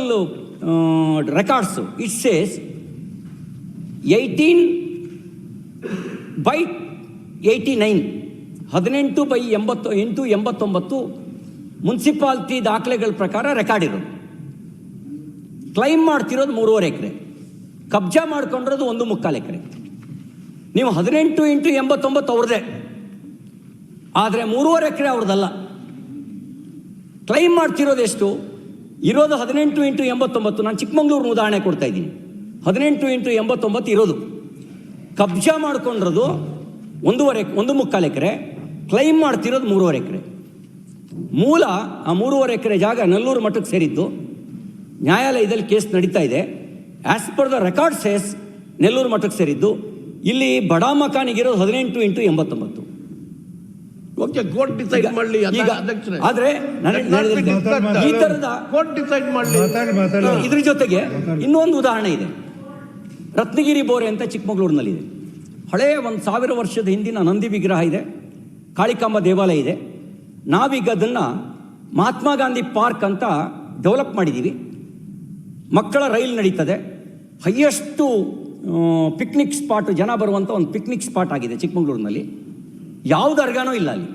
records it says 18/89 18/89 municipality ದಾಖಲೆಗಳ ಪ್ರಕಾರ ರೆಕಾರ್ಡ್ ಇರೋದು. ಕ್ಲೈಮ್ ಮಾಡ್ತಿರೋದು 3.5 ಎಕರೆ, ಕಬ್ಜಾ ಮಾಡ್ಕೊಂಡಿರೋದು 1.25 ಎಕರೆ. ನೀವು 18/89 ಅವ್ರದ್ದೇ, ಆದರೆ 3.5 ಎಕರೆ ಅವ್ರದ್ದಲ್ಲ. ಕ್ಲೈಮ್ ಮಾಡ್ತಿರೋದು ಎಷ್ಟು? ಇರೋದು 18/89. ನಾನು ಚಿಕ್ಕಮಗಳೂರು ಉದಾಹರಣೆ ಕೊಡ್ತಾ ಇದ್ದೀನಿ. 18/89 ಇರೋದು. ಕಬ್ಜಾ ಮಾಡ್ಕೊಂಡಿರೋದು 1.25 ಎಕರೆ, ಕ್ಲೈಮ್ ಮಾಡ್ತಿರೋದು 3.5 ಎಕರೆ. ಮೂಲ ಆ 3.5 ಎಕರೆ ಜಾಗ ನೆಲ್ಲೂರು ಮಠಕ್ಕೆ ಸೇರಿದ್ದು. ನ್ಯಾಯಾಲಯದಲ್ಲಿ ಕೇಸ್ ನಡೀತಾ ಇದೆ. As per the record says Nellore ಮಠಕ್ಕೆ ಸೇರಿದ್ದು. ಇಲ್ಲಿ ಬಡಾ ಮಕಾನಿಗಿರೋದು 18/89. ಓಕೆ, ಕೋರ್ಟ್ ಡಿಸೈಡ್ ಮಾಡಲಿ. ಆದ್ರೆ ಈ ತರದ ಕೋರ್ಟ್ ಡಿಸೈಡ್ ಮಾಡಲಿ. ಇದ್ರ ಜೊತೆಗೆ ಇನ್ನೊಂದು ಉದಾಹರಣೆ ಇದೆ. ರತ್ನಗಿರಿ ಬೋರೆ ಅಂತ ಚಿಕ್ಕಮಗಳೂರಿನಲ್ಲಿದೆ. ಹಳೆಯ 1000 ವರ್ಷದ ಹಿಂದಿನ ನಂದಿ ವಿಗ್ರಹ ಇದೆ, ಕಾಳಿಕಾಂಬ ದೇವಾಲಯ ಇದೆ. ನಾವೀಗ ಅದನ್ನು ಮಹಾತ್ಮ ಗಾಂಧಿ ಪಾರ್ಕ್ ಅಂತ ಡೆವಲಪ್ ಮಾಡಿದ್ದೀವಿ. ಮಕ್ಕಳ ರೈಲ್ ನಡೀತದೆ. ಹೈಯೆಸ್ಟು ಪಿಕ್ನಿಕ್ ಸ್ಪಾಟ್, ಜನ ಬರುವಂಥ ಒಂದು ಪಿಕ್ನಿಕ್ ಸ್ಪಾಟ್ ಆಗಿದೆ ಚಿಕ್ಕಮಗಳೂರಿನಲ್ಲಿ. ಯಾವ ದರ್ಗಾನೂ ಇಲ್ಲ ಅಲ್ಲಿ.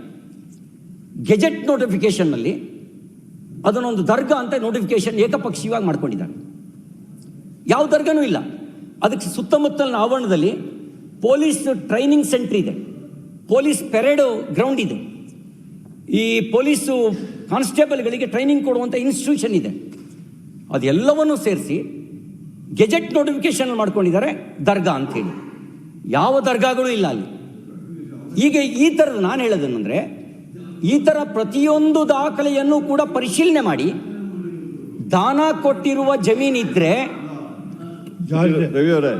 ಗೆಜೆಟ್ ನೋಟಿಫಿಕೇಷನ್ನಲ್ಲಿ ಅದನ್ನೊಂದು ದರ್ಗಾ ಅಂತ ನೋಟಿಫಿಕೇಶನ್ ಏಕಪಕ್ಷೀಯವಾಗಿ ಮಾಡ್ಕೊಂಡಿದ್ದಾರೆ. ಯಾವ ದರ್ಗಾನೂ ಇಲ್ಲ. ಅದಕ್ಕೆ ಸುತ್ತಮುತ್ತಲಿನ ಆವರಣದಲ್ಲಿ ಪೊಲೀಸ್ ಟ್ರೈನಿಂಗ್ ಸೆಂಟರ್ ಇದೆ, ಪೊಲೀಸ್ ಪೆರೇಡ್ ಗ್ರೌಂಡ್ ಇದೆ, ಈ ಪೊಲೀಸು ಕಾನ್ಸ್ಟೇಬಲ್ಗಳಿಗೆ ಟ್ರೈನಿಂಗ್ ಕೊಡುವಂಥ ಇನ್ಸ್ಟಿಟ್ಯೂಷನ್ ಇದೆ. ಅದೆಲ್ಲವನ್ನೂ ಸೇರಿಸಿ ಗೆಜೆಟ್ ನೋಟಿಫಿಕೇಶನ್ ಮಾಡ್ಕೊಂಡಿದ್ದಾರೆ ದರ್ಗಾ ಅಂಥೇಳಿ. ಯಾವ ದರ್ಗಾಗಳು ಇಲ್ಲ ಅಲ್ಲಿ. ಈಗ ಈ ಥರದ ನಾನು ಹೇಳೋದೇನೆಂದರೆ, ಈ ಥರ ಪ್ರತಿಯೊಂದು ದಾಖಲೆಯನ್ನು ಕೂಡ ಪರಿಶೀಲನೆ ಮಾಡಿ ದಾನ ಕೊಟ್ಟಿರುವ ಜಮೀನಿದ್ರೆ ರವಿ ಅವರೇ,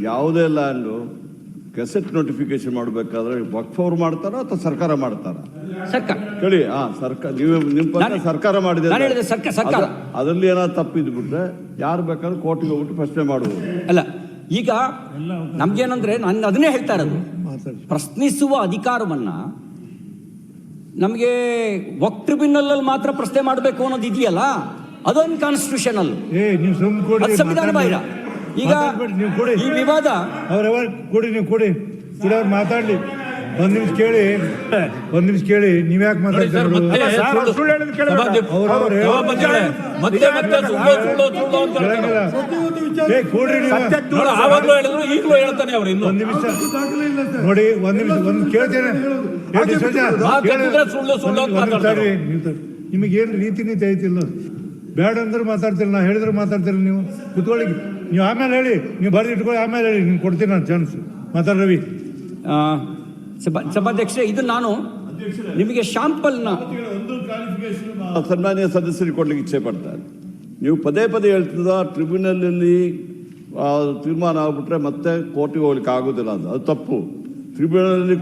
ಯಾವುದೇ ಲ್ಯಾಂಡು ಗೆಸೆಟ್ ನೋಟಿಫಿಕೇಶನ್ ಮಾಡಬೇಕಾದ್ರೆ ವಕ್ಫ್ ಅವ್ರು ಮಾಡ್ತಾರ ಅಥವಾ ಸರ್ಕಾರ ಮಾಡ್ತಾರ? ಸರ್ಕಾರ. ಕೇಳಿ, ಸರ್ಕಾರ, ನೀವು ನಿಮ್ಮ ಪ್ರಕಾರ ಸರ್ಕಾರ ಮಾಡಿದೆ, ನಾನು ಹೇಳಿದೆ ಸರ್ಕಾರ. ಅದರಲ್ಲಿ ಏನಾದ್ರು ತಪ್ಪಿದ್ಬಿಟ್ರೆ ಯಾರು ಬೇಕಾದ್ರೂ ಕೋರ್ಟಿಗೆ ಹೋಗ್ಬಿಟ್ಟು ಪ್ರಶ್ನೆ ಮಾಡುವುದು. ಅಲ್ಲ, ಈಗ ನಮ್ಗೇನಂದ್ರೆ ನಾನು ಅದನ್ನೇ ಹೇಳ್ತಾ ಇರೋದು, ಪ್ರಶ್ನಿಸುವ ಅಧಿಕಾರವನ್ನ ನಮಗೆ ವಕ್ಫ್ ಟ್ರಿಬ್ಯುನಲ್ ಮಾತ್ರ ಪ್ರಶ್ನೆ ಮಾಡಬೇಕು ಅನ್ನೋದು ಇದೆಯಲ್ಲ, ಅದೊಂದು ಕಾನ್ಸ್ಟಿಟ್ಯೂಷನಲ್, ಸಂವಿಧಾನ ಬಾಹಿರ. ಈಗ ಈ ವಿವಾದ ಕೊಡಿ ಅವ್ರು ಮಾತಾಡ್ಲಿ. ಒಂದ್ ನಿಮಿಷ ಕೇಳಿ, ನೀವ್ಯಾಕೆ ಮಾತಾಡ್ತಾರೆ? ನೋಡಿ, ಒಂದ್ ಕೇಳ್ತೇನೆ. ನಿಮಗೇನು ರೀತಿ ನೀತಿ ಐತಿಲ್ಲ? ಬೇಡ ಅಂದ್ರೆ ಮಾತಾಡ್ತಿಲ್ಲ, ನಾ ಹೇಳಿದ್ರೆ ಮಾತಾಡ್ತಿಲ್ಲ. ನೀವು ಕುತ್ಕೊಳ್ಳಿ, ನೀವು ಆಮೇಲೆ ಹೇಳಿ, ನೀವು ಬರೆದು ಇಟ್ಕೊಳ್ಳಿ, ಆಮೇಲೆ ಹೇಳಿ, ನಿಮ್ಗೆ ಕೊಡ್ತೀನಿ ನಾನು ಚಾನ್ಸ್. ಮಾತಾಡ ರವಿ. ಸಭಾಧ್ಯಕ್ಷ, ಇದು ನಾನು ನಿಮಗೆ ಶಾಂಪಲ್ನ ಸನ್ಮಾನ್ಯ ಸದಸ್ಯರಿಗೆ ಕೊಡ್ಲಿಕ್ಕೆ ಇಚ್ಛೆ ಪಡ್ತಾರೆ. ನೀವು ಪದೇ ಹೇಳ್ತಿದ್ದ ಟ್ರಿಬ್ಯುನಲಲ್ಲಿ ತೀರ್ಮಾನ ಆಗ್ಬಿಟ್ರೆ ಮತ್ತೆ ಕೋರ್ಟಿಗೆ ಹೋಗ್ಲಿಕ್ಕೆ ಆಗೋದಿಲ್ಲ, ಅದು ತಪ್ಪು. ಟ್ರಿಬ್ಯುನಲಲ್ಲಿ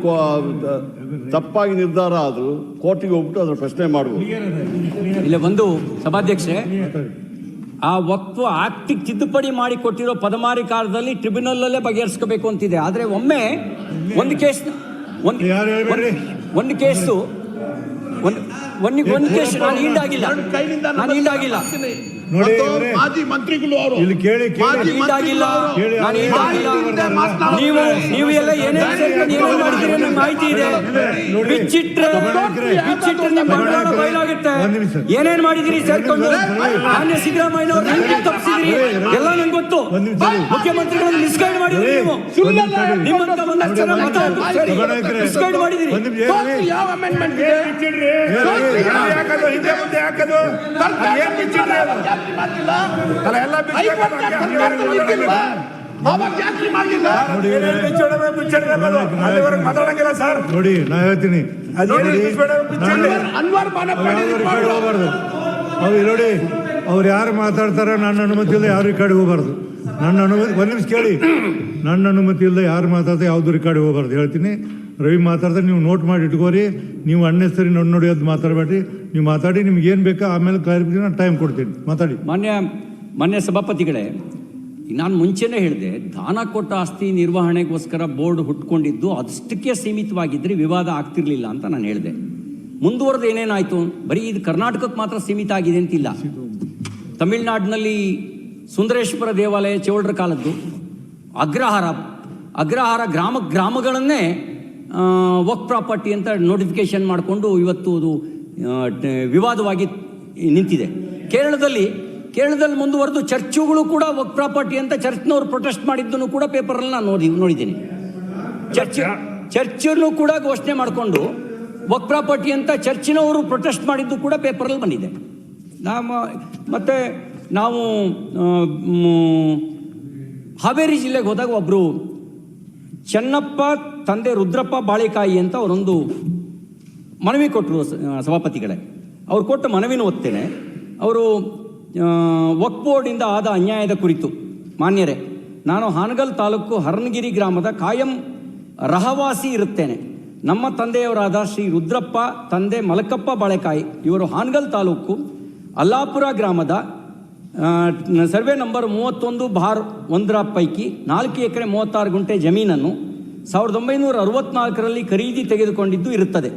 ತಪ್ಪಾಗಿ ನಿರ್ಧಾರ ಆದರೂ ಕೋರ್ಟಿಗೆ ಹೋಗ್ಬಿಟ್ಟು ಅದರ ಪ್ರಶ್ನೆ ಮಾಡ್ಬೋದು. ಇಲ್ಲ, ಒಂದು ಸಭಾಧ್ಯಕ್ಷೆ, ಆ ವಕ್ಫ್ ಆಕ್ಟಿಗೆ ತಿದ್ದುಪಡಿ ಮಾಡಿ ಕೊಟ್ಟಿರೋ ಪದಮಾರಿ ಕಾಲದಲ್ಲಿ ಟ್ರಿಬ್ಯುನಲ್ಲೇ ಬಗೆಹರಿಸ್ಕೋಬೇಕು ಅಂತಿದೆ. ಆದರೆ ಒಮ್ಮೆ ಒಂದು ಕೇಸ್ ನಾನು ಈಡಾಗಿಲ್ಲ. ಮಾಜಿ ಮಂತ್ರಿಗಳು ಅವರು ಇಲ್ಲಿ ಕೇಳಿ, ನೀವು ಎಲ್ಲ ಏನೇನು ಮಾಡಿದ್ದೀರಿ ಅನ್ನೋ ಮಾಹಿತಿ ಇದೆ. ಬಿಚ್ಚಿಟ್ರೆ ನಿಮ್ಮ ಬಂಡವಾಳ ಬಯಲಾಗುತ್ತೆ. ಏನೇನು ಮಾಡಿದಿರಿ ಸೇರ್ಕೊಂಡು ಮಾನ್ಯ ಸಿದ್ದರಾಮಯ್ಯ ಅವರು ತಪ್ಪಿಸಿದ್ರಿ ಎಲ್ಲ ನಂಗೆ ಗೊತ್ತು. ಮುಖ್ಯಮಂತ್ರಿಗಳನ್ನು ಮಿಸ್ಗೈಡ್ ಮಾಡಿದ್ರಿ ನೀವು. ನಿಮ್ಮಂತ ಒಂದಷ್ಟು ಜನ ಮಿಸ್ಗೈಡ್ ಮಾಡಿದಿರಿ. ಯಾವ ಅಮೆಂಡ್ಮೆಂಟ್ ಇದೆ? ನೋಡಿ, ನಾ ಹೇಳ್ತೀನಿ, ನೋಡಿ, ಅವ್ರು ಯಾರು ಮಾತಾಡ್ತಾರ ನನ್ನ ಅನುಮತಿ ಇಲ್ಲದೆ ಯಾರು ಈ ಕಡೆ ಹೋಗ್ಬಾರ್ದು. ನನ್ನ ಅನುಮತಿ, ಒಂದ್ ನಿಮಿಷ ಕೇಳಿ, ನನ್ನ ಅನುಮತಿ ಇಲ್ಲದೆ ಯಾರು ಮಾತಾಡ್ತಾರೆ ಯಾವ್ದು ಈ ಕಡೆ ಹೋಗ್ಬಾರ್ದು ಹೇಳ್ತೀನಿ. ರವಿ ಮಾತಾಡ್ತಾರೆ, ನೀವು ನೋಟ್ ಮಾಡಿ ಇಟ್ಕೋರಿ. ನೀವು ಅನ್ನೆಸರಿ ನೋಡಿ ಅದು ಮಾತಾಡಬೇಡ್ರಿ. ನೀವು ಮಾತಾಡಿ, ನಿಮ್ಗೆ ಏನು ಬೇಕಾ ಆಮೇಲೆ ಕ್ಲಾರಿಫಿಕೇಶನ್ ನಾನು ಟೈಮ್ ಕೊಡ್ತೀನಿ, ಮಾತಾಡಿ. ಮಾನ್ಯ ಸಭಾಪತಿಗಳೇ, ನಾನು ಮುಂಚೆನೇ ಹೇಳಿದೆ, ದಾನ ಕೊಟ್ಟ ಆಸ್ತಿ ನಿರ್ವಹಣೆಗೋಸ್ಕರ ಬೋರ್ಡ್ ಹುಟ್ಕೊಂಡಿದ್ದು ಅದಷ್ಟಕ್ಕೆ ಸೀಮಿತವಾಗಿದ್ದರೆ ವಿವಾದ ಆಗ್ತಿರ್ಲಿಲ್ಲ ಅಂತ ನಾನು ಹೇಳಿದೆ. ಮುಂದುವರೆದು ಏನೇನಾಯಿತು, ಬರೀ ಇದು ಕರ್ನಾಟಕಕ್ಕೆ ಮಾತ್ರ ಸೀಮಿತ ಆಗಿದೆ ಅಂತಿಲ್ಲ. ತಮಿಳುನಾಡಿನಲ್ಲಿ ಸುಂದರೇಶ್ವರ ದೇವಾಲಯ ಚೋಳರ ಕಾಲದ್ದು, ಅಗ್ರಹಾರ ಗ್ರಾಮಗಳನ್ನೇ ವಕ್ಫ್ ಪ್ರಾಪರ್ಟಿ ಅಂತ ನೋಟಿಫಿಕೇಶನ್ ಮಾಡಿಕೊಂಡು ಇವತ್ತು ಅದು ವಿವಾದವಾಗಿ ನಿಂತಿದೆ. ಕೇರಳದಲ್ಲಿ ಮುಂದುವರೆದು ಚರ್ಚುಗಳು ಕೂಡ ವಕ್ಫ್ ಪ್ರಾಪರ್ಟಿ ಅಂತ ಚರ್ಚ್ನವರು ಪ್ರೊಟೆಸ್ಟ್ ಮಾಡಿದ್ದನ್ನು ಕೂಡ ಪೇಪರಲ್ಲಿ ನಾನು ನೋಡಿದ್ದೀನಿ. ಚರ್ಚನ್ನು ಕೂಡ ಘೋಷಣೆ ಮಾಡಿಕೊಂಡು ವಕ್ಫ್ ಪ್ರಾಪರ್ಟಿ ಅಂತ ಚರ್ಚಿನವರು ಪ್ರೊಟೆಸ್ಟ್ ಮಾಡಿದ್ದು ಕೂಡ ಪೇಪರಲ್ಲಿ ಬಂದಿದೆ. ಮತ್ತೆ ನಾವು ಹಾವೇರಿ ಜಿಲ್ಲೆಗೆ ಹೋದಾಗ ಒಬ್ಬರು ಚೆನ್ನಪ್ಪ ತಂದೆ ರುದ್ರಪ್ಪ ಬಾಳೆಕಾಯಿ ಅಂತ ಅವರೊಂದು ಮನವಿ ಕೊಟ್ಟರು ಸಭಾಪತಿಗಳೇ. ಅವ್ರು ಕೊಟ್ಟ ಮನವಿನ ಓದ್ತೇನೆ. ಅವರು ವಕ್ಫ್ ಬೋರ್ಡಿಂದ ಆದ ಅನ್ಯಾಯದ ಕುರಿತು, ಮಾನ್ಯರೇ, ನಾನು ಹಾನಗಲ್ ತಾಲೂಕು ಹರನಗಿರಿ ಗ್ರಾಮದ ಕಾಯಂ ರಹವಾಸಿ ಇರುತ್ತೇನೆ. ನಮ್ಮ ತಂದೆಯವರಾದ ಶ್ರೀ ರುದ್ರಪ್ಪ ತಂದೆ ಮಲಕಪ್ಪ ಬಾಳೆಕಾಯಿ ಇವರು ಹಾನಗಲ್ ತಾಲೂಕು ಅಲ್ಲಾಪುರ ಗ್ರಾಮದ ಸರ್ವೆ ನಂಬರ್ 31/1 ಪೈಕಿ 4 ಎಕರೆ 36 ಗುಂಟೆ ಜಮೀನನ್ನು 1964ರಲ್ಲಿ ಖರೀದಿ ತೆಗೆದುಕೊಂಡಿದ್ದು ಇರುತ್ತದೆ.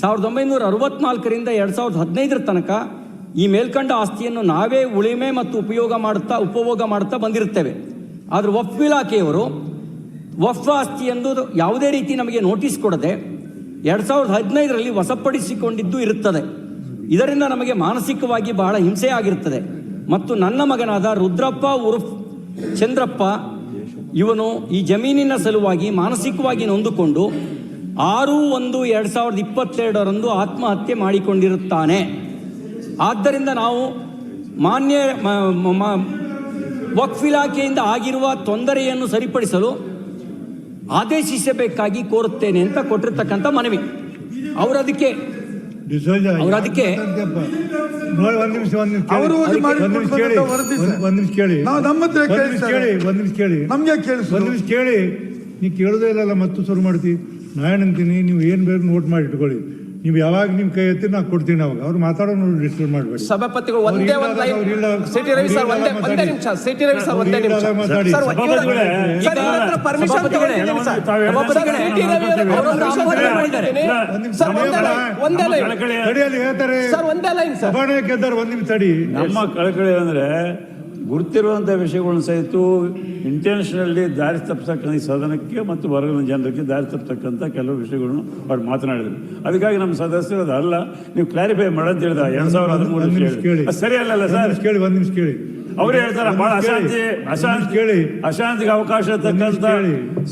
1964ರಿಂದ 2015 ತನಕ ಈ ಮೇಲ್ಕಂಡ ಆಸ್ತಿಯನ್ನು ನಾವೇ ಉಳಿಮೆ ಮತ್ತು ಉಪಭೋಗ ಮಾಡುತ್ತಾ ಬಂದಿರುತ್ತೇವೆ. ಆದರೆ ವಕ್ಫ್ ಇಲಾಖೆಯವರು ವಕ್ಫ್ ಆಸ್ತಿ ಎಂದು ಯಾವುದೇ ರೀತಿ ನಮಗೆ ನೋಟಿಸ್ ಕೊಡದೆ 2015ರಲ್ಲಿ ವಶಪಡಿಸಿಕೊಂಡಿದ್ದು ಇರುತ್ತದೆ. ಇದರಿಂದ ನಮಗೆ ಮಾನಸಿಕವಾಗಿ ಬಹಳ ಹಿಂಸೆ ಆಗಿರುತ್ತದೆ ಮತ್ತು ನನ್ನ ಮಗನಾದ ರುದ್ರಪ್ಪ ಉರ್ಫ್ ಚಂದ್ರಪ್ಪ ಇವನು ಈ ಜಮೀನಿನ ಸಲುವಾಗಿ ಮಾನಸಿಕವಾಗಿ ನೊಂದುಕೊಂಡು 6/1/2022 ಆತ್ಮಹತ್ಯೆ ಮಾಡಿಕೊಂಡಿರುತ್ತಾನೆ. ಆದ್ದರಿಂದ ನಾವು ಮಾನ್ಯ ವಕ್ಫ್ ಇಲಾಖೆಯಿಂದ ಆಗಿರುವ ತೊಂದರೆಯನ್ನು ಸರಿಪಡಿಸಲು ಆದೇಶಿಸಬೇಕಾಗಿ ಕೋರುತ್ತೇನೆ ಅಂತ ಕೊಟ್ಟಿರ್ತಕ್ಕಂಥ ಮನವಿ. ಅವರದಕ್ಕೆ ಕೇಳಿ ನೀವು ಕೇಳೋದೇ ಇಲ್ಲ ಮತ್ತು ಶುರು ಮಾಡ್ತೀವಿ. ನಾ ಏನಂತೀನಿ, ನೀವು ಏನು ಬೇಕು ನೋಟ್ ಮಾಡಿ ಇಟ್ಕೊಳ್ಳಿ. ನೀವು ಯಾವಾಗ ನಿಮ್ಮ ಕೈ ಎತ್ತಿ ನಾ ಕೊಡ್ತೀನಿ. ಅವಾಗ ಅವ್ರು ಮಾತಾಡೋ ಡಿಸ್ಟರ್ಬ್ ಮಾಡಬೇಡಿ. ಸಭಾಪತಿಗಳು ಒಂದೇ ಒಂದು ಸಿಟಿ ರವಿ ಸರ್ ಒಂದೇ ನಿಮಿಷ. ಸಿಟಿ ರವಿ ಸರ್ ಒಂದೇ ನಿಮಿಷ. ನಮ್ಮ ಕಳಕಳಿ ಅಂದ್ರೆ ಗುರುತಿರುವಂಥ ವಿಷಯಗಳನ್ನು ಸಹಿತ ಇಂಟೆನ್ಷನಲಿ ದಾರಿ ತಪ್ಪಿಸಕ್ಕಂಥ ಈ ಸದನಕ್ಕೆ ಮತ್ತು ಹೊರಗಿನ ಜನರಿಗೆ ದಾರಿ ತಪ್ಪಿಸಕ್ಕಂಥ ಕೆಲವು ವಿಷಯಗಳನ್ನು ಅವ್ರು ಮಾತನಾಡಿದ್ರು. ಅದಕ್ಕಾಗಿ ನಮ್ಮ ಸದಸ್ಯರು ಅದಲ್ಲ, ನೀವು ಕ್ಲಾರಿಫೈ ಮಾಡಂತ ಹೇಳಿದ 2013 ಸರಿ ಅಲ್ಲಲ್ಲ ಸರ್? ಒಂದ್ ನಿಮಿಷ ಕೇಳಿ. ಅವ್ರು ಹೇಳ್ತಾರೆ ಬಹಳ ಅಶಾಂತಿಗೆ ಅವಕಾಶ ತಕ್ಕಂತ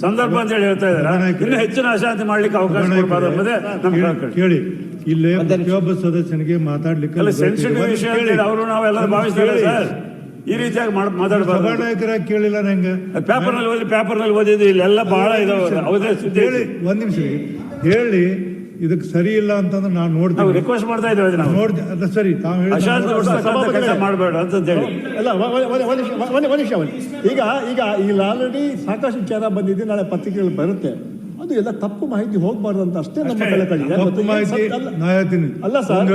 ಸಂದರ್ಭ ಅಂತ ಹೇಳಿ ಹೇಳ್ತಾ ಇದ್ದಾರೆ. ಇನ್ನೂ ಹೆಚ್ಚಿನ ಅಶಾಂತಿ ಮಾಡ್ಲಿಕ್ಕೆ ಅವಕಾಶ ಕೊಡಬಾರ್ದು ಅನ್ನೋದೇ ನಮ್ಮ ಕೇಳಿ. ಇಲ್ಲೇ ಪ್ರತಿಯೊಬ್ಬ ಸದಸ್ಯನಿಗೆ ಮಾತಾಡ್ಲಿಕ್ಕೆ ಸೆನ್ಸಿಟಿವ್ ವಿಷಯ ಅವರು ನಾವೆಲ್ಲರೂ ಭಾವಿಸ್ತೇವೆ ಸರ್. ಈ ರೀತಿಯಾಗಿ ಮಾತಾಡಬಾರ್ದು. ಸಭಾನಾಯಕರಾಗಿ ಕೇಳಿಲ್ಲ ನಂಗೆ. ಪೇಪರ್ನಲ್ಲಿ ಓದಿದ್ದು ಇಲ್ಲೆಲ್ಲ ಬಹಳ ಇದಾವೆ. ಹೇಳಿ ಒಂದ್ ನಿಮಿಷ ಹೇಳಿ. ಇದಕ್ಕೆ ಸರಿ ಇಲ್ಲ ಅಂತಂದ್ರೆ ನಾನು ನೋಡ್ತೀವಿ, ರಿಕ್ವೆಸ್ಟ್ ಮಾಡ್ತಾ ಇದ್ದೇವೆ. ನೋಡ್ತೀವಿ ಅದ ಸರಿ. ತಾವು ಹೇಳಿ ಮಾಡಬೇಡ ಅಂತ ಹೇಳಿ. ಅಲ್ಲ ಈಗ ಇಲ್ಲಿ ಆಲ್ರೆಡಿ ಸಾಕಷ್ಟು ವಿಚಾರ ಬಂದಿದೆ. ನಾಳೆ ಪತ್ರಿಕೆಗಳು ಬರುತ್ತೆ. ಅದು ಎಲ್ಲ ತಪ್ಪು ಮಾಹಿತಿ ಹೋಗ್ಬಾರ್ದು ಅಂತ ಅಷ್ಟೇ ನಮ್ಮ ಕಳಕಳಿ. ತಪ್ಪು ಮಾಹಿತಿ ನಾ ಹೇಳ್ತೀನಿ. ಅಲ್ಲ ಸರ್,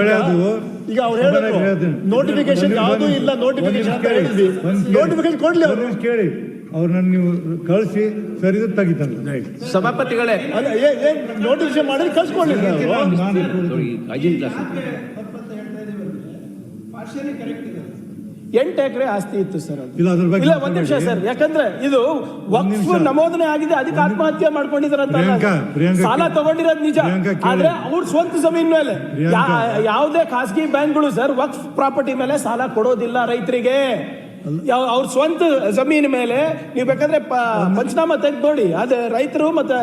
ಈಗ ಅವ್ರು ಹೇಳಿದ್ರು ನೋಟಿಫಿಕೇಶನ್ ಯಾವುದೂ ಇಲ್ಲ. ನೋಟಿಫಿಕೇಶನ್ ಕೊಡ್ಲಿ ಅವ್ರು. ಕೇಳಿ ಅವ್ರನ್ನ ನೀವು ಕಳಿಸಿ ಸರಿ ತೆಗಿತಾರೆ. ಸಭಾಪತಿಗಳೇ ನೋಟಿಫಿಕೇಶನ್ ಮಾಡಿ ಕಳ್ಸ್ಕೊಳ್ಳಿ. 8 ಎಕರೆ ಆಸ್ತಿ ಇತ್ತು ಸರ್. ಇಲ್ಲ ಒಂದ್ ನಿಮಿಷ ಸರ್, ಯಾಕಂದ್ರೆ ಇದು ವಕ್ಫ್ ನಮೋದನೆ ಆಗಿದೆ, ಅದಕ್ಕೆ ಆತ್ಮಹತ್ಯೆ ಮಾಡ್ಕೊಂಡಿದಾರಂತ. ಸಾಲ ತಗೊಂಡಿರೋದು ನಿಜ, ಆದ್ರೆ ಅವ್ರ ಸ್ವಂತ ಜಮೀನ್ ಮೇಲೆ ಯಾವುದೇ ಖಾಸಗಿ ಬ್ಯಾಂಕ್ಗಳು ಸರ್ ವಕ್ಫ್ ಪ್ರಾಪರ್ಟಿ ಮೇಲೆ ಸಾಲ ಕೊಡೋದಿಲ್ಲ ರೈತರಿಗೆ. ಅವ್ರ ಸ್ವಂತ ಜಮೀನ್ ಮೇಲೆ ನೀವು ಬೇಕಾದ್ರೆ ಪಂಚನಾಮ ತೆಗೆದು ನೋಡಿ. ಅದೇ ರೈತರು ಮತ್ತೆ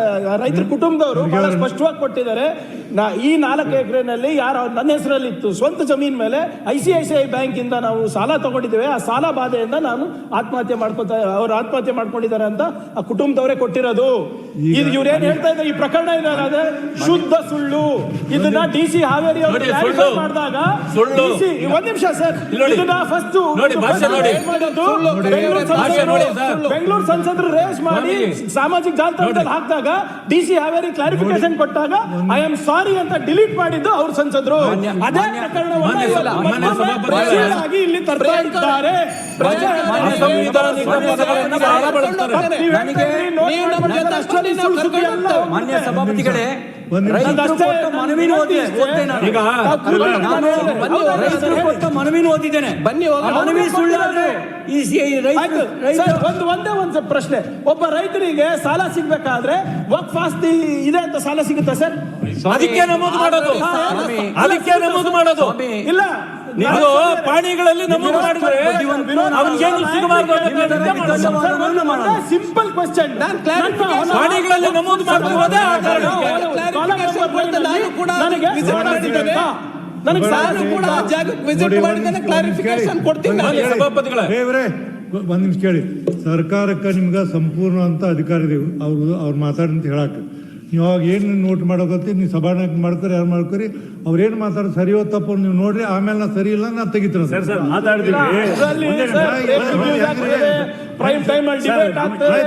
ರೈತರ ಕುಟುಂಬದವರು ಬಹಳ ಸ್ಪಷ್ಟವಾಗಿ ಕೊಟ್ಟಿದ್ದಾರೆ. ಈ 4 ಎಕರೆನಲ್ಲಿ ಯಾರು ನನ್ನ ಹೆಸರಲ್ಲಿ ಇತ್ತು ಸ್ವಂತ ಜಮೀನ್ ಮೇಲೆ ICICI ಬ್ಯಾಂಕ್ ಇಂದ ನಾವು ಸಾಲ ತಗೊಂಡಿದ್ದೇವೆ. ಆ ಸಾಲ ಬಾಧೆಯಿಂದ ನಾನು ಆತ್ಮಹತ್ಯೆ ಅವ್ರು ಆತ್ಮಹತ್ಯೆ ಮಾಡ್ಕೊಂಡಿದ್ದಾರೆ ಅಂತ ಆ ಕುಟುಂಬದವರೇ ಕೊಟ್ಟಿರೋದು. ಇವ್ರೇನ್ ಹೇಳ್ತಾ ಇದ್ದಾರೆ ಈ ಪ್ರಕರಣ ಇದೆ ಶುದ್ಧ ಸುಳ್ಳು. ಇದನ್ನ DC ಹಾವೇರಿ ಅವರು ಮಾಡಿದಾಗ ಒಂದ್ ನಿಮಿಷ ಸರ್, ಇದನ್ನ ಫಸ್ಟ್ ಬೆಂಗಳೂರು ಸಂಸದರು ರೇಸ್ ಮಾಡಿ ಸಾಮಾಜಿಕ ಜಾಲತಾಣದಲ್ಲಿ ಹಾಕಿದಾಗ DC ಹಾವೇರಿ ಕ್ಲಾರಿಫಿಕೇಶನ್ ಕೊಟ್ಟಾಗ ಐ ಆಮ್ ಸಾರಿ ಅಂತ ಡಿಲೀಟ್ ಮಾಡಿದ್ದು ಅವ್ರ ಸಂಸದರು. ಅದೇ ಪ್ರಕರಣವನ್ನು ಇಲ್ಲಿ ತರ್ತಾ ಇದ್ದಾರೆ. ಮಾನ್ಯ ಸಭಾಪತಿಗಳೇ, ಮನವಿನ ಓದಿದ್ದೇನೆ. ಮನವಿ ಸುಳ್ಳಾದ್ರೆ ಒಂದೇ ಒಂದು ಪ್ರಶ್ನೆ, ಒಬ್ಬ ರೈತರಿಗೆ ಸಾಲ ಸಿಗ್ಬೇಕಾದ್ರೆ ವಕ್ಫ್ ಆಸ್ತಿ ಇದೆ ಅಂತ ಸಾಲ ಸಿಗುತ್ತಾ ಸರ್? ಅದಕ್ಕೆ ನಮೂದು ಮಾಡೋದು ಇಲ್ಲ. ನೀವು ಪಾಣಿಗಳಲ್ಲಿ ನಮೂದು ಮಾಡಿದ್ರೆ ಸಿಂಪಲ್ ಕ್ವಶನ್. ಪಾಣಿಗಳಲ್ಲಿ ನಮೂದು ಮಾಡ್ತಿರೋದೇ ಆ ಒಂದ್ ನಿಮಿಷ ಕೇಳಿ. ಸರ್ಕಾರಕ್ಕೆ ನಿಮ್ಗೆ ಸಂಪೂರ್ಣ ಅಂತ ಅಧಿಕಾರ ಇದೆ ಅವ್ರು ಮಾತಾಡಂತ ಹೇಳಕ್. ನೀವು ಅವಾಗ ಏನು ನೋಟ್ ಮಾಡೋಕತ್ತಿ, ನೀವು ಸಭಾನಾಯಕ ಮಾಡ್ಕೊರಿ ಯಾರು ಮಾಡ್ಕೊರಿ, ಅವ್ರೇನು ಮಾತಾಡೋದು ಸರಿಯೋ ತಪ್ಪು ನೀವು ನೋಡ್ರಿ. ಆಮೇಲೆ ನಾ ಸರಿ ಇಲ್ಲ ನಾ ತೆಗಿತೀನಿ. ಪ್ರೈಮ್ ಟೈಮ್ ಅಲ್ಲಿ ಡಿಬೇಟ್ ಆಗ್ತದೆ,